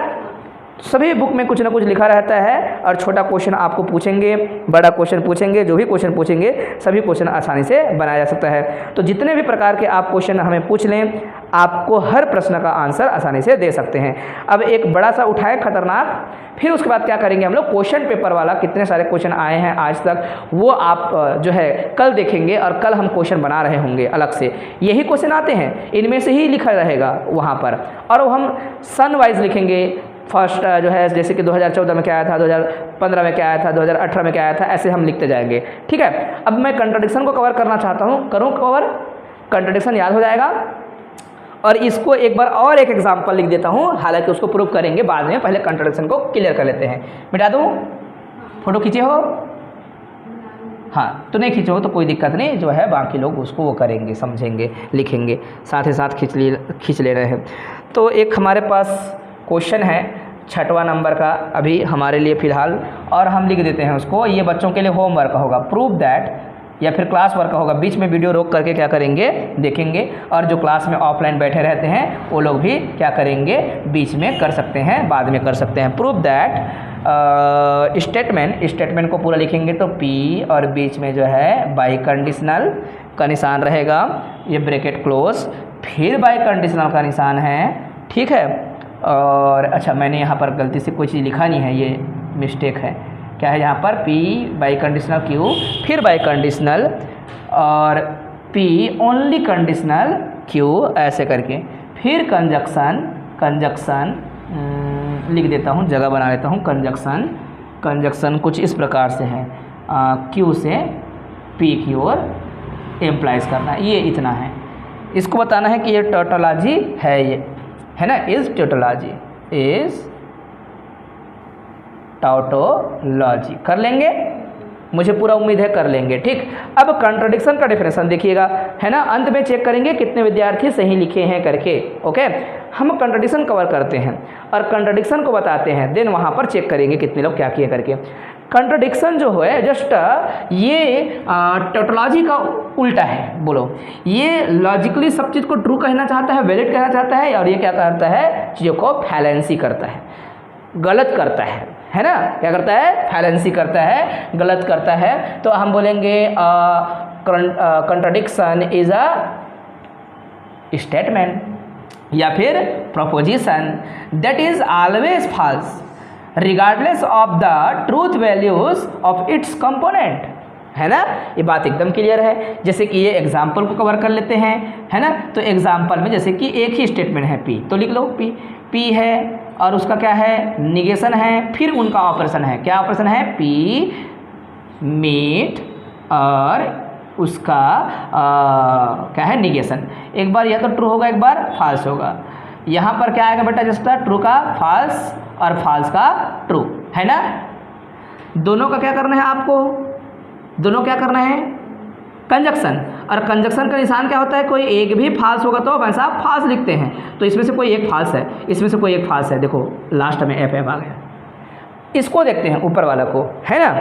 सभी बुक में कुछ ना कुछ लिखा रहता है, और छोटा क्वेश्चन आपको पूछेंगे, बड़ा क्वेश्चन पूछेंगे, जो भी क्वेश्चन पूछेंगे सभी क्वेश्चन आसानी से बनाया जा सकता है। तो जितने भी प्रकार के आप क्वेश्चन हमें पूछ लें, आपको हर प्रश्न का आंसर आसानी से दे सकते हैं। अब एक बड़ा सा उठाए खतरनाक, फिर उसके बाद क्या करेंगे हम लोग, क्वेश्चन पेपर वाला कितने सारे क्वेश्चन आए हैं आज तक, वो आप जो है कल देखेंगे, और कल हम क्वेश्चन बना रहे होंगे अलग से। यही क्वेश्चन आते हैं, इनमें से ही लिखा रहेगा वहाँ पर, और हम सन वाइज लिखेंगे। फर्स्ट जो है जैसे कि 2014 में क्या आया था, 2015 में क्या आया था, 2018 में क्या आया था, ऐसे हम लिखते जाएंगे। ठीक है। अब मैं कंट्राडिक्शन को कवर करना चाहता हूँ, करूँ कवर, कंट्राडिक्शन याद हो जाएगा। और इसको एक बार और एक एग्जाम्पल लिख देता हूँ, हालांकि उसको प्रूव करेंगे बाद में, पहले कंट्राडिक्शन को क्लियर कर लेते हैं। मिटा दूँ, फोटो खींचे हो, हाँ तो नहीं खींचो तो कोई दिक्कत नहीं, जो है बाकी लोग उसको वो करेंगे, समझेंगे, लिखेंगे, साथ ही साथ खींच ले रहे हैं। तो एक हमारे पास क्वेश्चन है 6वां नंबर का अभी हमारे लिए फ़िलहाल, और हम लिख देते हैं उसको, ये बच्चों के लिए होमवर्क होगा, प्रूव दैट, या फिर क्लास वर्क होगा। बीच में वीडियो रोक करके क्या करेंगे, देखेंगे, और जो क्लास में ऑफलाइन बैठे रहते हैं वो लोग भी क्या करेंगे, बीच में कर सकते हैं, बाद में कर सकते हैं। प्रूव दैट स्टेटमेंट को पूरा लिखेंगे तो पी, और बीच में जो है बाई कंडीशनल का निशान रहेगा, ये ब्रैकेट क्लोज, फिर बाई कंडीशनल का निशान है, ठीक है। और अच्छा मैंने यहाँ पर गलती से कोई चीज़ लिखा नहीं है, ये मिस्टेक है, क्या है यहाँ पर, P बाई कंडीशनल Q, फिर बाई कंडीशनल, और P ओनली कंडीशनल Q, ऐसे करके, फिर कंजक्शन लिख देता हूँ, जगह बना लेता हूँ, कंजक्शन कुछ इस प्रकार से है, Q से P की ओर एम्प्लाइज करना, ये इतना है। इसको बताना है कि ये टाउटोलॉजी है, ये है ना, इज टाउटोलॉजी। कर लेंगे, मुझे पूरा उम्मीद है कर लेंगे। ठीक। अब कंट्राडिक्शन का डेफिनेशन देखिएगा, है ना, अंत में चेक करेंगे कितने विद्यार्थी सही लिखे हैं करके। ओके, हम कंट्राडिक्शन कवर करते हैं और कंट्राडिक्शन को बताते हैं, देन वहाँ पर चेक करेंगे कितने लोग क्या किए करके। कंट्राडिक्शन जो है जस्ट ये टाउटोलॉजी का उल्टा है। बोलो, ये लॉजिकली सब चीज़ को ट्रू कहना चाहता है, वैलिड कहना चाहता है, और ये क्या करता है, चीज़ों को फैलेंसी करता है, गलत करता है ना, क्या करता है, फैलेंसी करता है, गलत करता है। तो हम बोलेंगे कंट्राडिक्शन इज अ स्टेटमेंट या फिर proposition that is always false regardless of the truth values of its component, है ना। ये बात एकदम क्लियर है। जैसे कि ये एग्जाम्पल को कवर कर लेते हैं, है ना। तो एग्जाम्पल में जैसे कि एक ही स्टेटमेंट है पी, तो लिख लो पी है, और उसका क्या है, निगेशन है, फिर उनका ऑपरेशन है, क्या ऑपरेशन है, पी मीट, और उसका क्या है, निगेशन। एक बार या तो ट्रू होगा, एक बार फॉल्स होगा। यहाँ पर क्या आएगा बेटा, जैसा ट्रू का फॉल्स और फॉल्स का ट्रू, है ना। दोनों का क्या करना है आपको, दोनों क्या करना है, कंजक्शन। और कंजक्शन का निशान क्या होता है, कोई एक भी फॉल्स होगा तो वैसा फॉल्स लिखते हैं। तो इसमें से कोई एक फॉल्स है, इसमें से कोई एक फॉल्स है, देखो लास्ट में एफ आ गया। इसको देखते हैं ऊपर वाला को, है ना।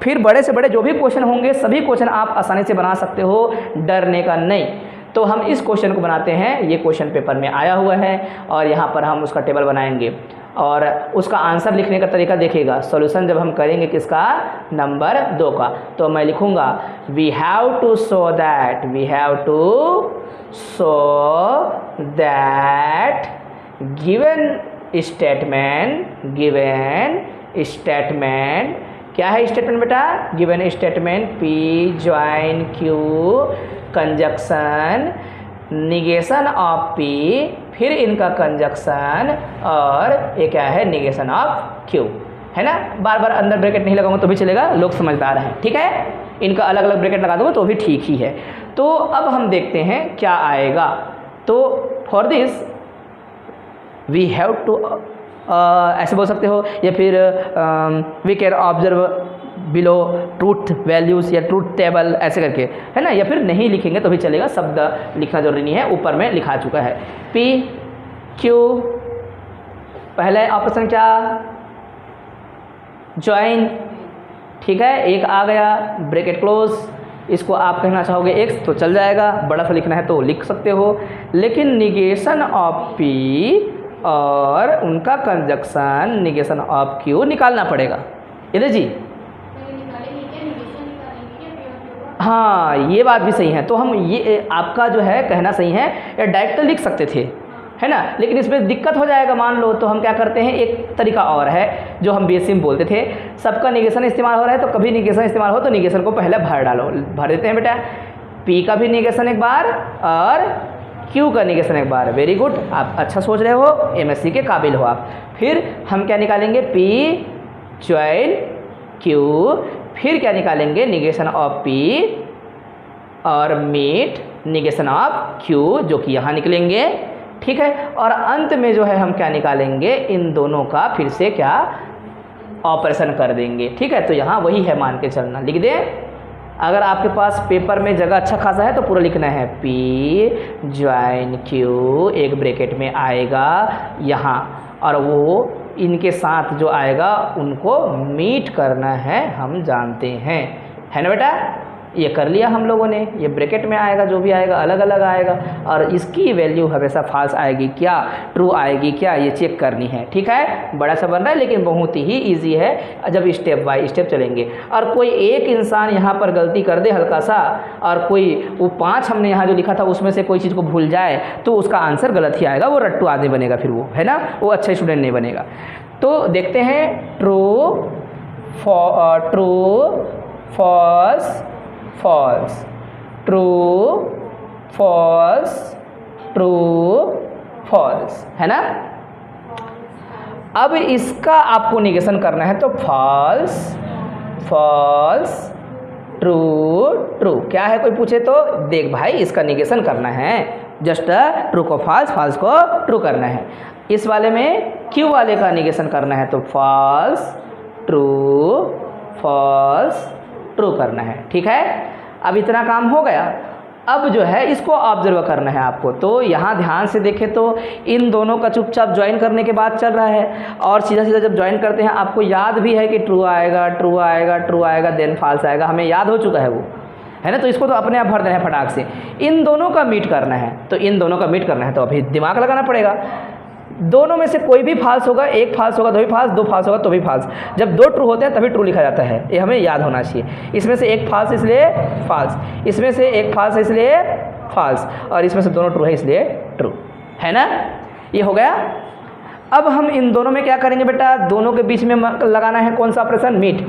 फिर बड़े से बड़े जो भी क्वेश्चन होंगे सभी क्वेश्चन आप आसानी से बना सकते हो, डरने का नहीं। तो हम इस क्वेश्चन को बनाते हैं, ये क्वेश्चन पेपर में आया हुआ है, और यहाँ पर हम उसका टेबल बनाएंगे और उसका आंसर लिखने का तरीका देखिएगा। सॉल्यूशन जब हम करेंगे किसका, नंबर 2 का, तो मैं लिखूँगा we have to show that given statement क्या है स्टेटमेंट बेटा? Given statement P join Q conjunction negation of P, फिर इनका कंजक्शन और ये क्या है निगेशन ऑफ Q, है ना। बार बार अंदर ब्रैकेट नहीं लगाऊंगा तो भी चलेगा, लोग समझदार हैं, ठीक है। इनका अलग अलग ब्रैकेट लगा दूंगा तो भी ठीक ही है। तो अब हम देखते हैं क्या आएगा। तो for this we have to ऐसे बोल सकते हो, या फिर we can observe below truth values या ट्रूथ टेबल ऐसे करके, है ना। या फिर नहीं लिखेंगे तो भी चलेगा, शब्द लिखना जरूरी नहीं है, ऊपर में लिखा चुका है। P Q पहले ऑप्शन क्या ज्वाइन, ठीक है, एक आ गया ब्रैकेट क्लोज, इसको आप कहना चाहोगे x तो चल जाएगा, बड़ा सा लिखना है तो लिख सकते हो, लेकिन निगेशन ऑफ P और उनका कंजक्शन निगेशन ऑफ Q निकालना पड़ेगा। इधर जी हाँ, ये बात भी सही है। तो हम ये आपका जो है कहना सही है, या डायरेक्ट लिख सकते थे, है ना, लेकिन इसमें दिक्कत हो जाएगा मान लो। तो हम क्या करते हैं, एक तरीका और है जो हम बीएससी में बोलते थे, सबका निगेशन इस्तेमाल हो रहा है तो कभी निगेशन इस्तेमाल हो तो निगेशन को पहले भर देते हैं बेटा। P का भी निगेशन एक बार और Q का निगेशन एक बार। वेरी गुड, आप अच्छा सोच रहे हो, MSc के काबिल हो आप। फिर हम क्या निकालेंगे, P ज्वाइन Q, फिर क्या निकालेंगे निगेशन ऑफ P और मीट निगेशन ऑफ Q, जो कि यहाँ निकलेंगे, ठीक है। और अंत में जो है हम क्या निकालेंगे, इन दोनों का फिर से क्या ऑपरेशन कर देंगे, ठीक है। तो यहाँ वही है, मान के चलना, लिख दें। अगर आपके पास पेपर में जगह अच्छा खासा है तो पूरा लिखना है P ज्वाइन Q, एक ब्रैकेट में आएगा यहाँ, और वो इनके साथ जो आएगा उनको मीट करना है, हम जानते हैं, है ना बेटा। ये कर लिया हम लोगों ने, ये ब्रैकेट में आएगा, जो भी आएगा अलग अलग आएगा, और इसकी वैल्यू हमेशा फाल्स आएगी क्या ट्रू आएगी क्या, ये चेक करनी है, ठीक है। बड़ा सा बन रहा है लेकिन बहुत ही ईजी है जब स्टेप बाय स्टेप चलेंगे। और कोई एक इंसान यहाँ पर गलती कर दे हल्का सा, और कोई वो 5 हमने यहाँ जो लिखा था उसमें से कोई चीज़ को भूल जाए तो उसका आंसर गलत ही आएगा, वो रट्टू आदमी बनेगा फिर वो, है ना, वो अच्छा स्टूडेंट नहीं बनेगा। तो देखते हैं true false false, true false true false, है ना। अब इसका आपको निगेशन करना है तो फॉल्स फॉल्स ट्रू ट्रू। क्या है कोई पूछे तो देख भाई, इसका निगेशन करना है, जस्ट ट्रू को फॉल्स, फॉल्स को ट्रू करना है। इस वाले में क्यू वाले का निगेशन करना है तो फॉल्स ट्रू करना है, ठीक है। अब इतना काम हो गया। अब जो है इसको ऑब्जर्व करना है आपको। तो यहाँ ध्यान से देखें तो इन दोनों का चुपचाप ज्वाइन करने के बाद चल रहा है, और सीधा सीधा जब ज्वाइन करते हैं आपको याद भी है कि ट्रू आएगा ट्रू आएगा ट्रू आएगा देन फॉल्स आएगा, हमें याद हो चुका है वो, है ना। तो इसको तो अपने आप भर देना है फटाक से। इन दोनों का मीट करना है, तो इन दोनों का मीट करना है तो अभी दिमाग लगाना पड़ेगा। दोनों में से कोई भी फाल्स होगा, एक फाल्स होगा तो भी फाल्स, दो फाल्स होगा तो भी फाल्स। जब दो ट्रू होते हैं तभी ट्रू लिखा जाता है, ये हमें याद होना चाहिए। इसमें से एक फाल्स इसलिए फाल्स, इसमें से एक फाल्स इसलिए फाल्स, और इसमें से दोनों ट्रू है इसलिए ट्रू, है ना। ये हो गया। अब हम इन दोनों में क्या करेंगे बेटा, दोनों के बीच में लगाना है कौन सा ऑपरेशन, मीट।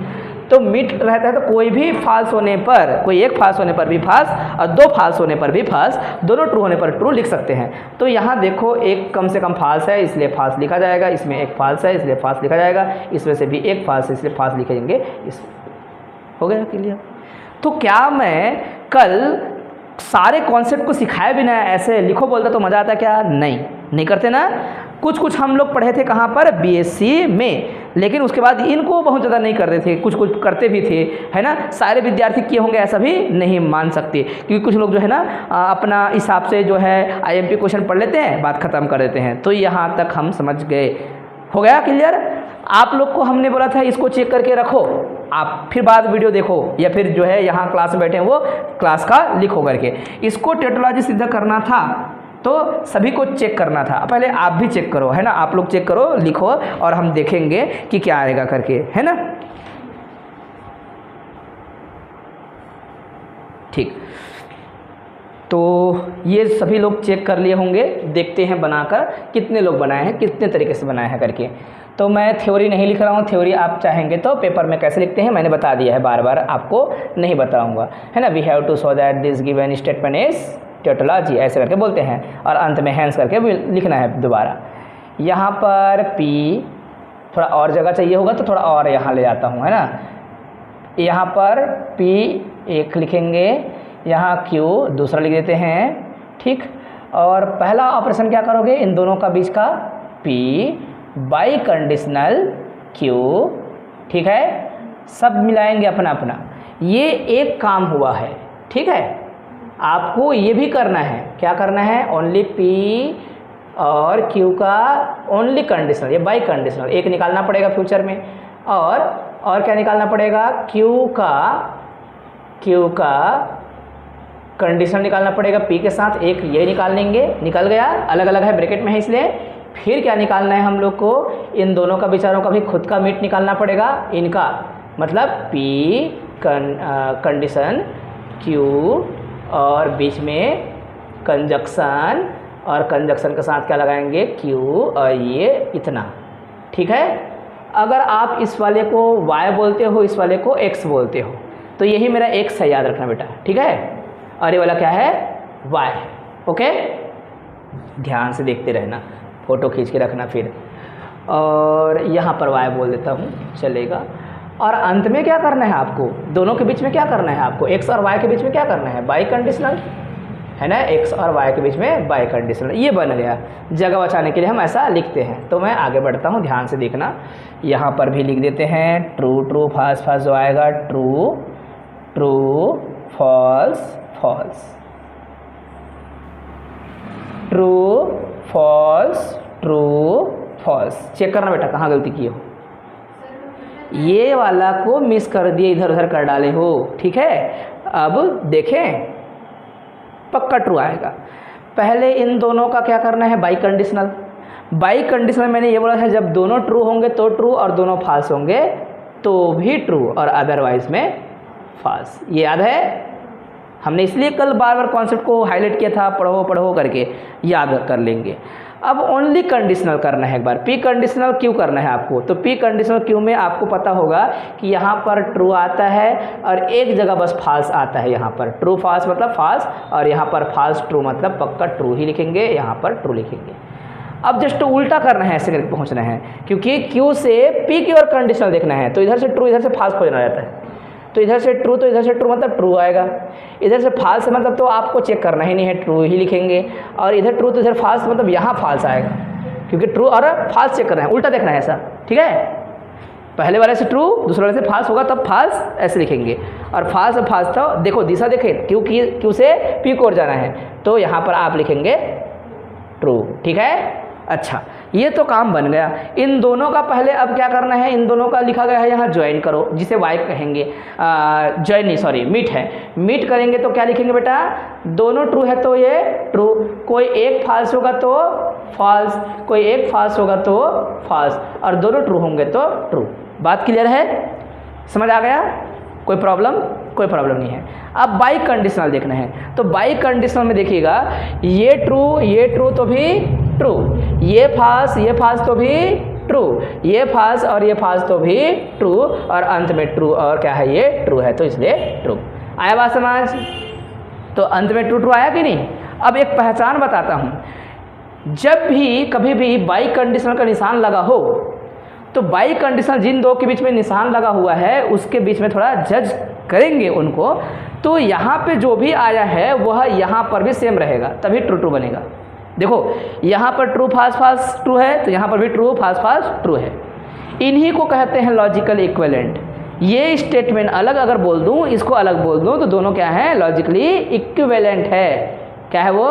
तो मीट रहता है तो कोई भी फाल्स होने पर, कोई एक फाल्स होने पर भी फाल्स और दो फाल्स होने पर भी फाल्स, दोनों ट्रू होने पर ट्रू लिख सकते हैं। तो यहाँ देखो एक कम से कम फाल्स है इसलिए फाल्स लिखा जाएगा, इसमें एक फाल्स है इसलिए फाल्स लिखा जाएगा, इसमें से भी एक फाल्स है इसलिए फाल्स लिखेंगे। इस हो गया क्लियर। तो क्या मैं कल सारे कॉन्सेप्ट को सिखाए बिना ऐसे लिखो बोलता तो मज़ा आता क्या? नहीं करते ना। कुछ कुछ हम लोग पढ़े थे कहाँ पर, बीएससी में, लेकिन उसके बाद इनको बहुत ज़्यादा नहीं करते थे, कुछ कुछ करते भी थे, है ना। सारे विद्यार्थी किए होंगे ऐसा भी नहीं मान सकते, क्योंकि कुछ लोग जो है ना अपना हिसाब से जो है आईएमपी क्वेश्चन पढ़ लेते हैं, बात ख़त्म कर देते हैं। तो यहाँ तक हम समझ गए। हो गया क्लियर। आप लोग को हमने बोला था इसको चेक करके रखो, आप फिर बाद वीडियो देखो, या फिर जो है यहाँ क्लास में बैठे हैं वो क्लास का लिखो करके। इसको टेटोलॉजी सिद्ध करना था तो सभी को चेक करना था। पहले आप भी चेक करो, है ना, आप लोग चेक करो, लिखो, और हम देखेंगे कि क्या आएगा करके, है ना। ठीक। तो ये सभी लोग चेक कर लिए होंगे, देखते हैं बनाकर कितने लोग बनाए हैं, कितने तरीके से बनाए हैं करके। तो मैं थ्योरी नहीं लिख रहा हूँ, थ्योरी आप चाहेंगे तो पेपर में कैसे लिखते हैं मैंने बता दिया है, बार बार आपको नहीं बताऊँगा, है ना। We have to show that this given statement is tautology, ऐसे करके बोलते हैं, और अंत में हैंस करके भी लिखना है दोबारा। यहाँ पर P थोड़ा और जगह चाहिए होगा तो थोड़ा और यहाँ ले जाता हूँ, है ना। यहाँ पर P एक लिखेंगे, यहाँ Q दूसरा लिख देते हैं, ठीक। और पहला ऑपरेशन क्या करोगे, इन दोनों का बीच का P बाई कंडीशनल Q, ठीक है। सब मिलाएंगे अपना अपना, ये एक काम हुआ है, ठीक है। आपको ये भी करना है, क्या करना है, ओनली P और Q का ओनली कंडीशनल, ये बाई कंडीशनल एक निकालना पड़ेगा फ्यूचर में, और क्या निकालना पड़ेगा, Q का कंडीशनल निकालना पड़ेगा P के साथ, एक ये निकाल लेंगे, निकल गया, अलग अलग है ब्रैकेट में है इसलिए। फिर क्या निकालना है हम लोग को, इन दोनों का बेचारों का भी खुद का मीट निकालना पड़ेगा, इनका मतलब P कंडीशन Q और बीच में कंजक्शन, और कंजक्शन के साथ क्या लगाएंगे, Q और ये इतना, ठीक है। अगर आप इस वाले को y बोलते हो, इस वाले को x बोलते हो, तो यही मेरा x है, याद रखना बेटा, ठीक है। और ये वाला क्या है, y है, ओके। ध्यान से देखते रहना, फ़ोटो खींच के रखना फिर, और यहाँ पर y बोल देता हूँ, चलेगा। और अंत में क्या करना है आपको, दोनों के बीच में क्या करना है आपको, x और y के बीच में क्या करना है, बाई कंडीशनल, है ना। x और y के बीच में बाई कंडीशनल, ये बन गया। जगह बचाने के लिए हम ऐसा लिखते हैं। तो मैं आगे बढ़ता हूँ, ध्यान से देखना। यहाँ पर भी लिख देते हैं ट्रू ट्रू, फॉल्स फॉल्स जो आएगा, true true false false, true false true false. Check करना बेटा कहाँ गलती की हो, ये वाला को मिस कर दिए, इधर उधर कर डाले हो, ठीक है। अब देखें, पक्का ट्रू आएगा। पहले इन दोनों का क्या करना है, बाई कंडीशनल। बाई कंडीशनल मैंने ये बोला है, जब दोनों ट्रू होंगे तो ट्रू, और दोनों फॉल्स होंगे तो भी ट्रू, और अदरवाइज में फॉल्स। ये याद है, हमने इसलिए कल बार बार कॉन्सेप्ट को हाईलाइट किया था, पढ़ो पढ़ो करके याद कर लेंगे। अब ओनली कंडीशनल करना है एक बार, P कंडीशनल Q करना है आपको। तो P कंडीशनल Q में आपको पता होगा कि यहाँ पर ट्रू आता है और एक जगह बस फॉल्स आता है, यहाँ पर ट्रू फॉल्स मतलब फॉल्स, और यहाँ पर फॉल्स ट्रू मतलब पक्का ट्रू ही लिखेंगे, यहाँ पर ट्रू लिखेंगे। अब जस्ट उल्टा करना है, ऐसे करके पहुँचना है, क्योंकि Q से P की ओर कंडीशनल देखना है, तो इधर से ट्रू इधर से फॉल्स खोजना रहता है। तो इधर से ट्रू, तो इधर से ट्रू मतलब ट्रू आएगा, इधर से फॉल्स मतलब तो आपको चेक करना ही नहीं है, ट्रू ही लिखेंगे। और इधर ट्रू तो इधर फॉल्स मतलब यहाँ फॉल्स आएगा, क्योंकि ट्रू और फॉल्स चेक करना है, उल्टा देखना है ऐसा, ठीक है। पहले वाले से ट्रू, दूसरे वाले से फॉल्स होगा, तब फॉल्स ऐसे लिखेंगे। और फॉल्स और फॉल्स तो देखो दिशा देखें, क्यों से P को ओर जाना है, तो यहाँ पर आप लिखेंगे ट्रू, ठीक है। अच्छा, ये तो काम बन गया। इन दोनों का पहले अब क्या करना है, इन दोनों का लिखा गया है यहाँ ज्वाइन करो, जिसे वाई कहेंगे, ज्वाइन नहीं सॉरी मीट है, मीट करेंगे तो क्या लिखेंगे बेटा, दोनों ट्रू है तो ये ट्रू, कोई एक फॉल्स होगा तो फॉल्स, कोई एक फॉल्स होगा तो फॉल्स, और दोनों ट्रू होंगे तो ट्रू। बात क्लियर है, समझ आ गया, कोई प्रॉब्लम, कोई प्रॉब्लम नहीं है। अब बाई कंडीशनल देखना है, तो बाई कंडीशनल में देखिएगा, ये ट्रू तो भी ट्रू, ये फॉल्स तो भी ट्रू, ये फॉल्स और ये फॉल्स तो भी ट्रू, और अंत में ट्रू, और क्या है ये ट्रू है तो इसलिए ट्रू। आया बात समझ, तो अंत में ट्रू आया कि नहीं। अब एक पहचान बताता हूँ, जब भी कभी भी बाई कंडीशनल का निशान लगा हो, तो बाई कंडीशनल जिन दो के बीच में निशान लगा हुआ है उसके बीच में थोड़ा जज करेंगे उनको, तो यहाँ पे जो भी आया है वह यहाँ पर भी सेम रहेगा, तभी ट्रू बनेगा। देखो यहाँ पर ट्रू फॉल्स ट्रू है, तो यहाँ पर भी ट्रू फॉल्स ट्रू है। इन्हीं को कहते हैं लॉजिकल इक्विवेलेंट। ये स्टेटमेंट अलग अगर बोल दूँ, इसको अलग बोल दूँ, तो दोनों क्या है, लॉजिकली इक्विवेलेंट है। क्या है वो,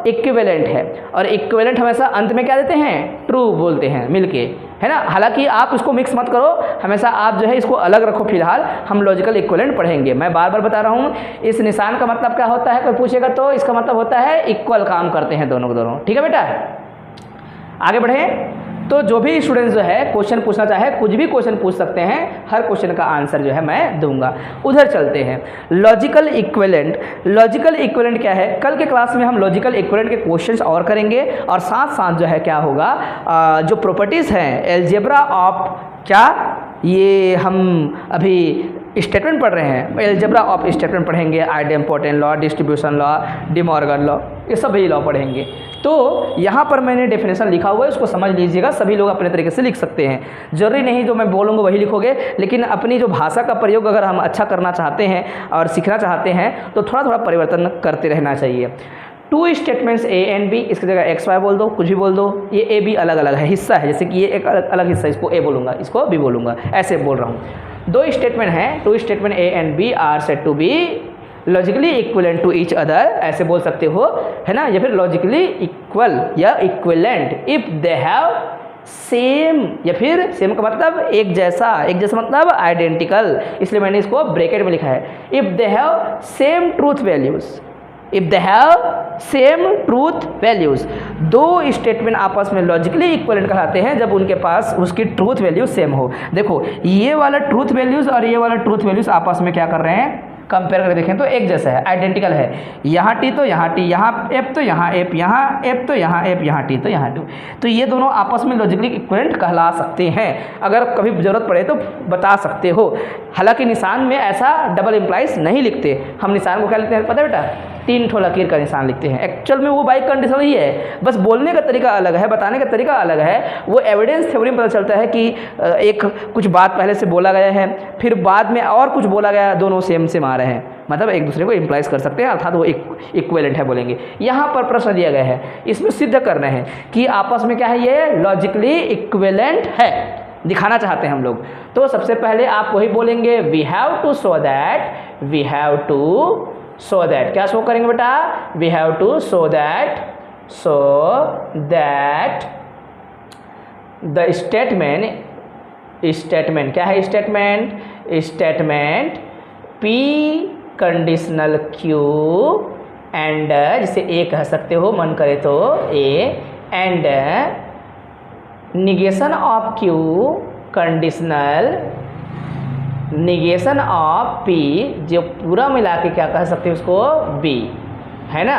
इक्विवेलेंट है। और इक्विवेलेंट हमेशा अंत में क्या देते हैं, ट्रू बोलते हैं मिलके, है ना। हालांकि आप इसको मिक्स मत करो, हमेशा आप जो है इसको अलग रखो। फिलहाल हम लॉजिकल इक्विवेलेंट पढ़ेंगे। मैं बार बार बता रहा हूँ, इस निशान का मतलब क्या होता है, कोई पूछेगा तो इसका मतलब होता है इक्वल काम करते हैं दोनों को दोनों, ठीक है बेटा। आगे बढ़े, तो जो भी स्टूडेंट जो है क्वेश्चन पूछना चाहे कुछ भी क्वेश्चन पूछ सकते हैं, हर क्वेश्चन का आंसर जो है मैं दूंगा। उधर चलते हैं लॉजिकल इक्विवेलेंट। लॉजिकल इक्विवेलेंट क्या है, कल के क्लास में हम लॉजिकल इक्विवेलेंट के क्वेश्चंस और करेंगे और साथ साथ जो है क्या होगा, जो प्रॉपर्टीज़ हैं अलजेब्रा ऑफ, क्या ये हम अभी स्टेटमेंट पढ़ रहे हैं, अलजेब्रा ऑफ स्टेटमेंट पढ़ेंगे, idempotent law, distribution law, De Morgan law, ये सभी लॉ पढ़ेंगे। तो यहाँ पर मैंने डेफिनेशन लिखा हुआ है, उसको समझ लीजिएगा। सभी लोग अपने तरीके से लिख सकते हैं, जरूरी नहीं जो मैं बोलूँगा वही लिखोगे, लेकिन अपनी जो भाषा का प्रयोग अगर हम अच्छा करना चाहते हैं और सीखना चाहते हैं तो थोड़ा थोड़ा परिवर्तन करते रहना चाहिए। Two statements A and B, इसकी जगह एक्स वाई बोल दो, कुछ भी बोल दो। ये ए बी अलग अलग है, हिस्सा है, जैसे कि ये एक अलग हिस्सा, इसको ए बोलूँगा, इसको बी बोलूँगा, ऐसे बोल रहा हूँ। दो स्टेटमेंट हैं, two statement A and B are said to be logically equivalent to each other, ऐसे बोल सकते हो, है ना, या फिर लॉजिकली इक्वल या equivalent if they have same, या फिर सेम का मतलब एक जैसा, एक जैसा मतलब आइडेंटिकल, इसलिए मैंने इसको ब्रैकेट में लिखा है। If they have same truth values, if they have same truth values, दो स्टेटमेंट आपस में लॉजिकली इक्विवेलेंट कहलाते हैं जब उनके पास उसकी ट्रूथ वैल्यूज सेम हो। देखो ये वाला ट्रूथ वैल्यूज और ये वाला ट्रूथ वैल्यूज आपस में क्या कर रहे हैं, कंपेयर करके देखें तो एक जैसा है, आइडेंटिकल है। यहाँ टी तो यहाँ टी, यहाँ एफ तो यहाँ एफ, यहाँ एफ तो यहाँ एफ, यहाँ टी तो यहाँ टी, तो ये दोनों आपस में लॉजिकली इक्विवेलेंट कहला सकते हैं। अगर कभी ज़रूरत पड़े तो बता सकते हो। हालांकि निशान में ऐसा डबल इम्प्लाइज नहीं लिखते, हम निशान को क्या लिखते हैं पता है बेटा, तीन ठो लकीर का निशान लिखते हैं। एक्चुअल में वो बाई कंडीशन ही है, बस बोलने का तरीका अलग है, बताने का तरीका अलग है। वो एविडेंस थ्योरी में पता चलता है कि एक कुछ बात पहले से बोला गया है, फिर बाद में और कुछ बोला गया, दोनों सेम सेम आ रहे हैं, मतलब एक दूसरे को इम्प्लाइज कर सकते हैं, अर्थात वो इक्विवेलेंट है बोलेंगे। यहाँ पर प्रश्न दिया गया है, इसमें सिद्ध करना है कि आपस में क्या है, ये लॉजिकली इक्विवेलेंट है, दिखाना चाहते हैं हम लोग। तो सबसे पहले आप वही बोलेंगे, we have to show that, we have to show that, क्या शो करेंगे बेटा, we have to show that the statement क्या है, statement P conditional Q and, जिसे ए कह सकते हो मन करे तो A, and negation of Q conditional negation of P, जो पूरा मिला के क्या कह सकते हैं उसको बी, है ना,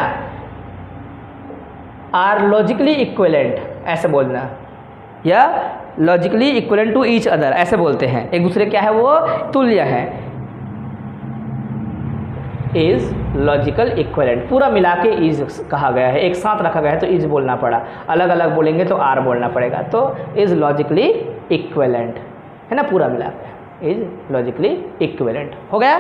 आर लॉजिकली इक्विवेलेंट, ऐसे बोलना, या logically equivalent to each other, ऐसे बोलते हैं, एक दूसरे क्या है वो तुल्य है, इज लॉजिकल इक्विवेलेंट, पूरा मिला के इज कहा गया है, एक साथ रखा गया है तो इज बोलना पड़ा, अलग अलग बोलेंगे तो आर बोलना पड़ेगा, तो इज लॉजिकली इक्विवेलेंट, है ना, पूरा मिला के इज लॉजिकली इक्विवेलेंट हो गया।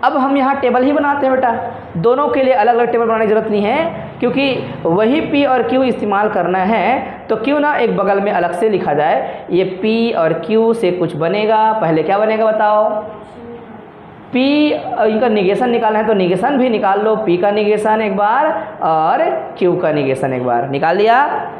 अब हम यहाँ टेबल ही बनाते हैं बेटा, दोनों के लिए अलग अलग टेबल बनाने की जरूरत नहीं है, क्योंकि वही P और Q इस्तेमाल करना है तो क्यों ना एक बगल में अलग से लिखा जाए। ये P और Q से कुछ बनेगा, पहले क्या बनेगा बताओ, P इनका निगेशन निकालना है तो निगेशन भी निकाल लो, P का निगेशन एक बार और Q का निगेशन एक बार निकाल लिया।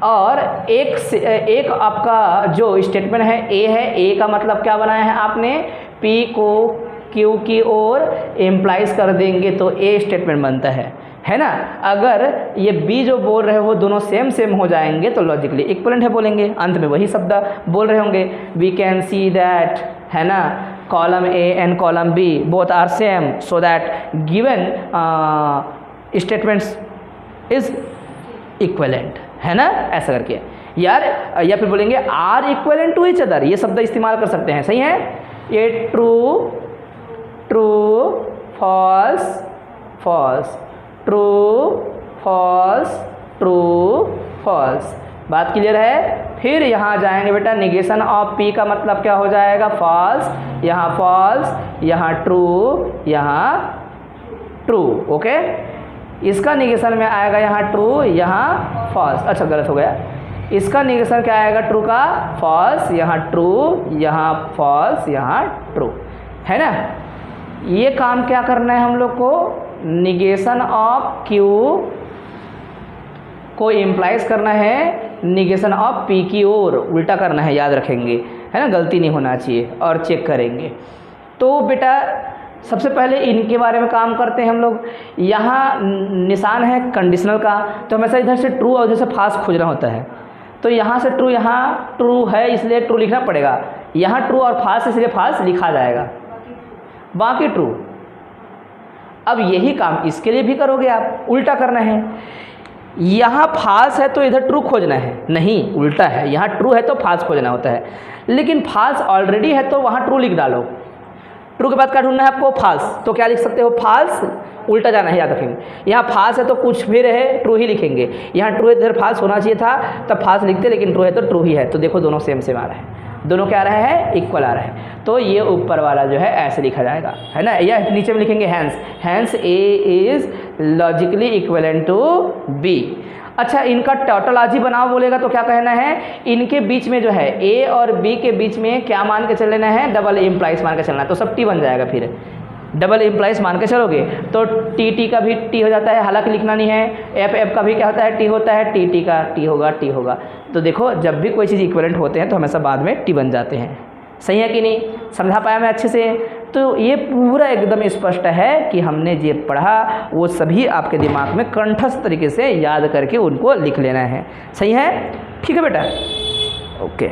और एक आपका जो स्टेटमेंट है ए है, ए का मतलब क्या बनाया है आपने, P को Q की ओर इम्प्लाइज कर देंगे तो ए स्टेटमेंट बनता है ना। अगर ये बी जो बोल रहे हो दोनों सेम सेम हो जाएंगे तो लॉजिकली इक्विवेलेंट है बोलेंगे, अंत में वही शब्द बोल रहे होंगे, वी कैन सी दैट, है ना, column A and column B both are same so that given statements is equivalent, है ना, ऐसा करके यार, या फिर बोलेंगे are equivalent to each other, ये शब्द इस्तेमाल कर सकते हैं, सही है। ये true false false, true false, बात क्लियर है। फिर यहाँ जाएंगे बेटा, निगेशन ऑफ पी का मतलब क्या हो जाएगा, फॉल्स, यहाँ ट्रू, यहाँ ट्रू, ओके। इसका निगेशन में आएगा यहाँ ट्रू, यहाँ फॉल्स, अच्छा गलत हो गया, इसका निगेशन क्या आएगा, ट्रू का फॉल्स, यहाँ ट्रू, यहाँ फॉल्स, यहाँ ट्रू, है ना। ये काम क्या करना है हम लोग को, निगेशन ऑफ क्यू को इम्प्लाइज करना है निगेशन ऑफ पी की ओर, उल्टा करना है, याद रखेंगे, है ना, गलती नहीं होना चाहिए, और चेक करेंगे। तो बेटा सबसे पहले इनके बारे में काम करते हैं हम लोग। यहाँ निशान है कंडीशनल का, तो हमेशा इधर से ट्रू और इधर से फॉल्स खोजना होता है। तो यहाँ से ट्रू, यहाँ ट्रू है इसलिए ट्रू लिखना पड़ेगा, यहाँ ट्रू और फाल्स इसलिए फाल्स लिखा जाएगा, बाकी ट्रू। अब यही काम इसके लिए भी करोगे आप, उल्टा करना है। यहाँ फाल्स है तो इधर ट्रू खोजना है, नहीं उल्टा है, यहाँ ट्रू है तो फाल्स खोजना होता है। लेकिन फाल्स ऑलरेडी है तो वहाँ ट्रू लिख डालो। ट्रू के बाद क्या ढूंढना है आपको? फाल्स। तो क्या लिख सकते हो? फाल्स। उल्टा जाना है, याद रखेंगे। यहाँ फाल्स है तो कुछ भी रहे ट्रू ही लिखेंगे, यहाँ ट्रू है इधर फाल्स होना चाहिए था तब फाल्स लिखते, लेकिन ट्रू है तो ट्रू ही है। तो देखो दोनों सेम सेम आ रहा है, दोनों क्या आ रहा है? इक्वल आ रहा है। तो ये ऊपर वाला जो है ऐसे लिखा जाएगा, है ना। या नीचे में लिखेंगे hence A is logically equivalent to B. अच्छा, इनका टोटोलॉजी बनाओ बोलेगा तो क्या कहना है? इनके बीच में जो है ए और बी के बीच में क्या मान के चल लेना है? डबल इम्प्लाइज मान के चलना है। तो सब टी बन जाएगा, फिर डबल इम्प्लाइज मान के चलोगे तो टी का भी टी हो जाता है, हालांकि लिखना नहीं है। एफ का भी क्या होता है? टी होता है। टी का टी होगा। तो देखो जब भी कोई चीज़ इक्विवेलेंट होते हैं तो हमेशा बाद में टी बन जाते हैं। सही है कि नहीं? समझा पाया मैं अच्छे से? तो ये पूरा एकदम स्पष्ट है कि हमने जो पढ़ा वो सभी आपके दिमाग में कंठस्थ तरीके से याद करके उनको लिख लेना है। सही है? ठीक है बेटा, ओके।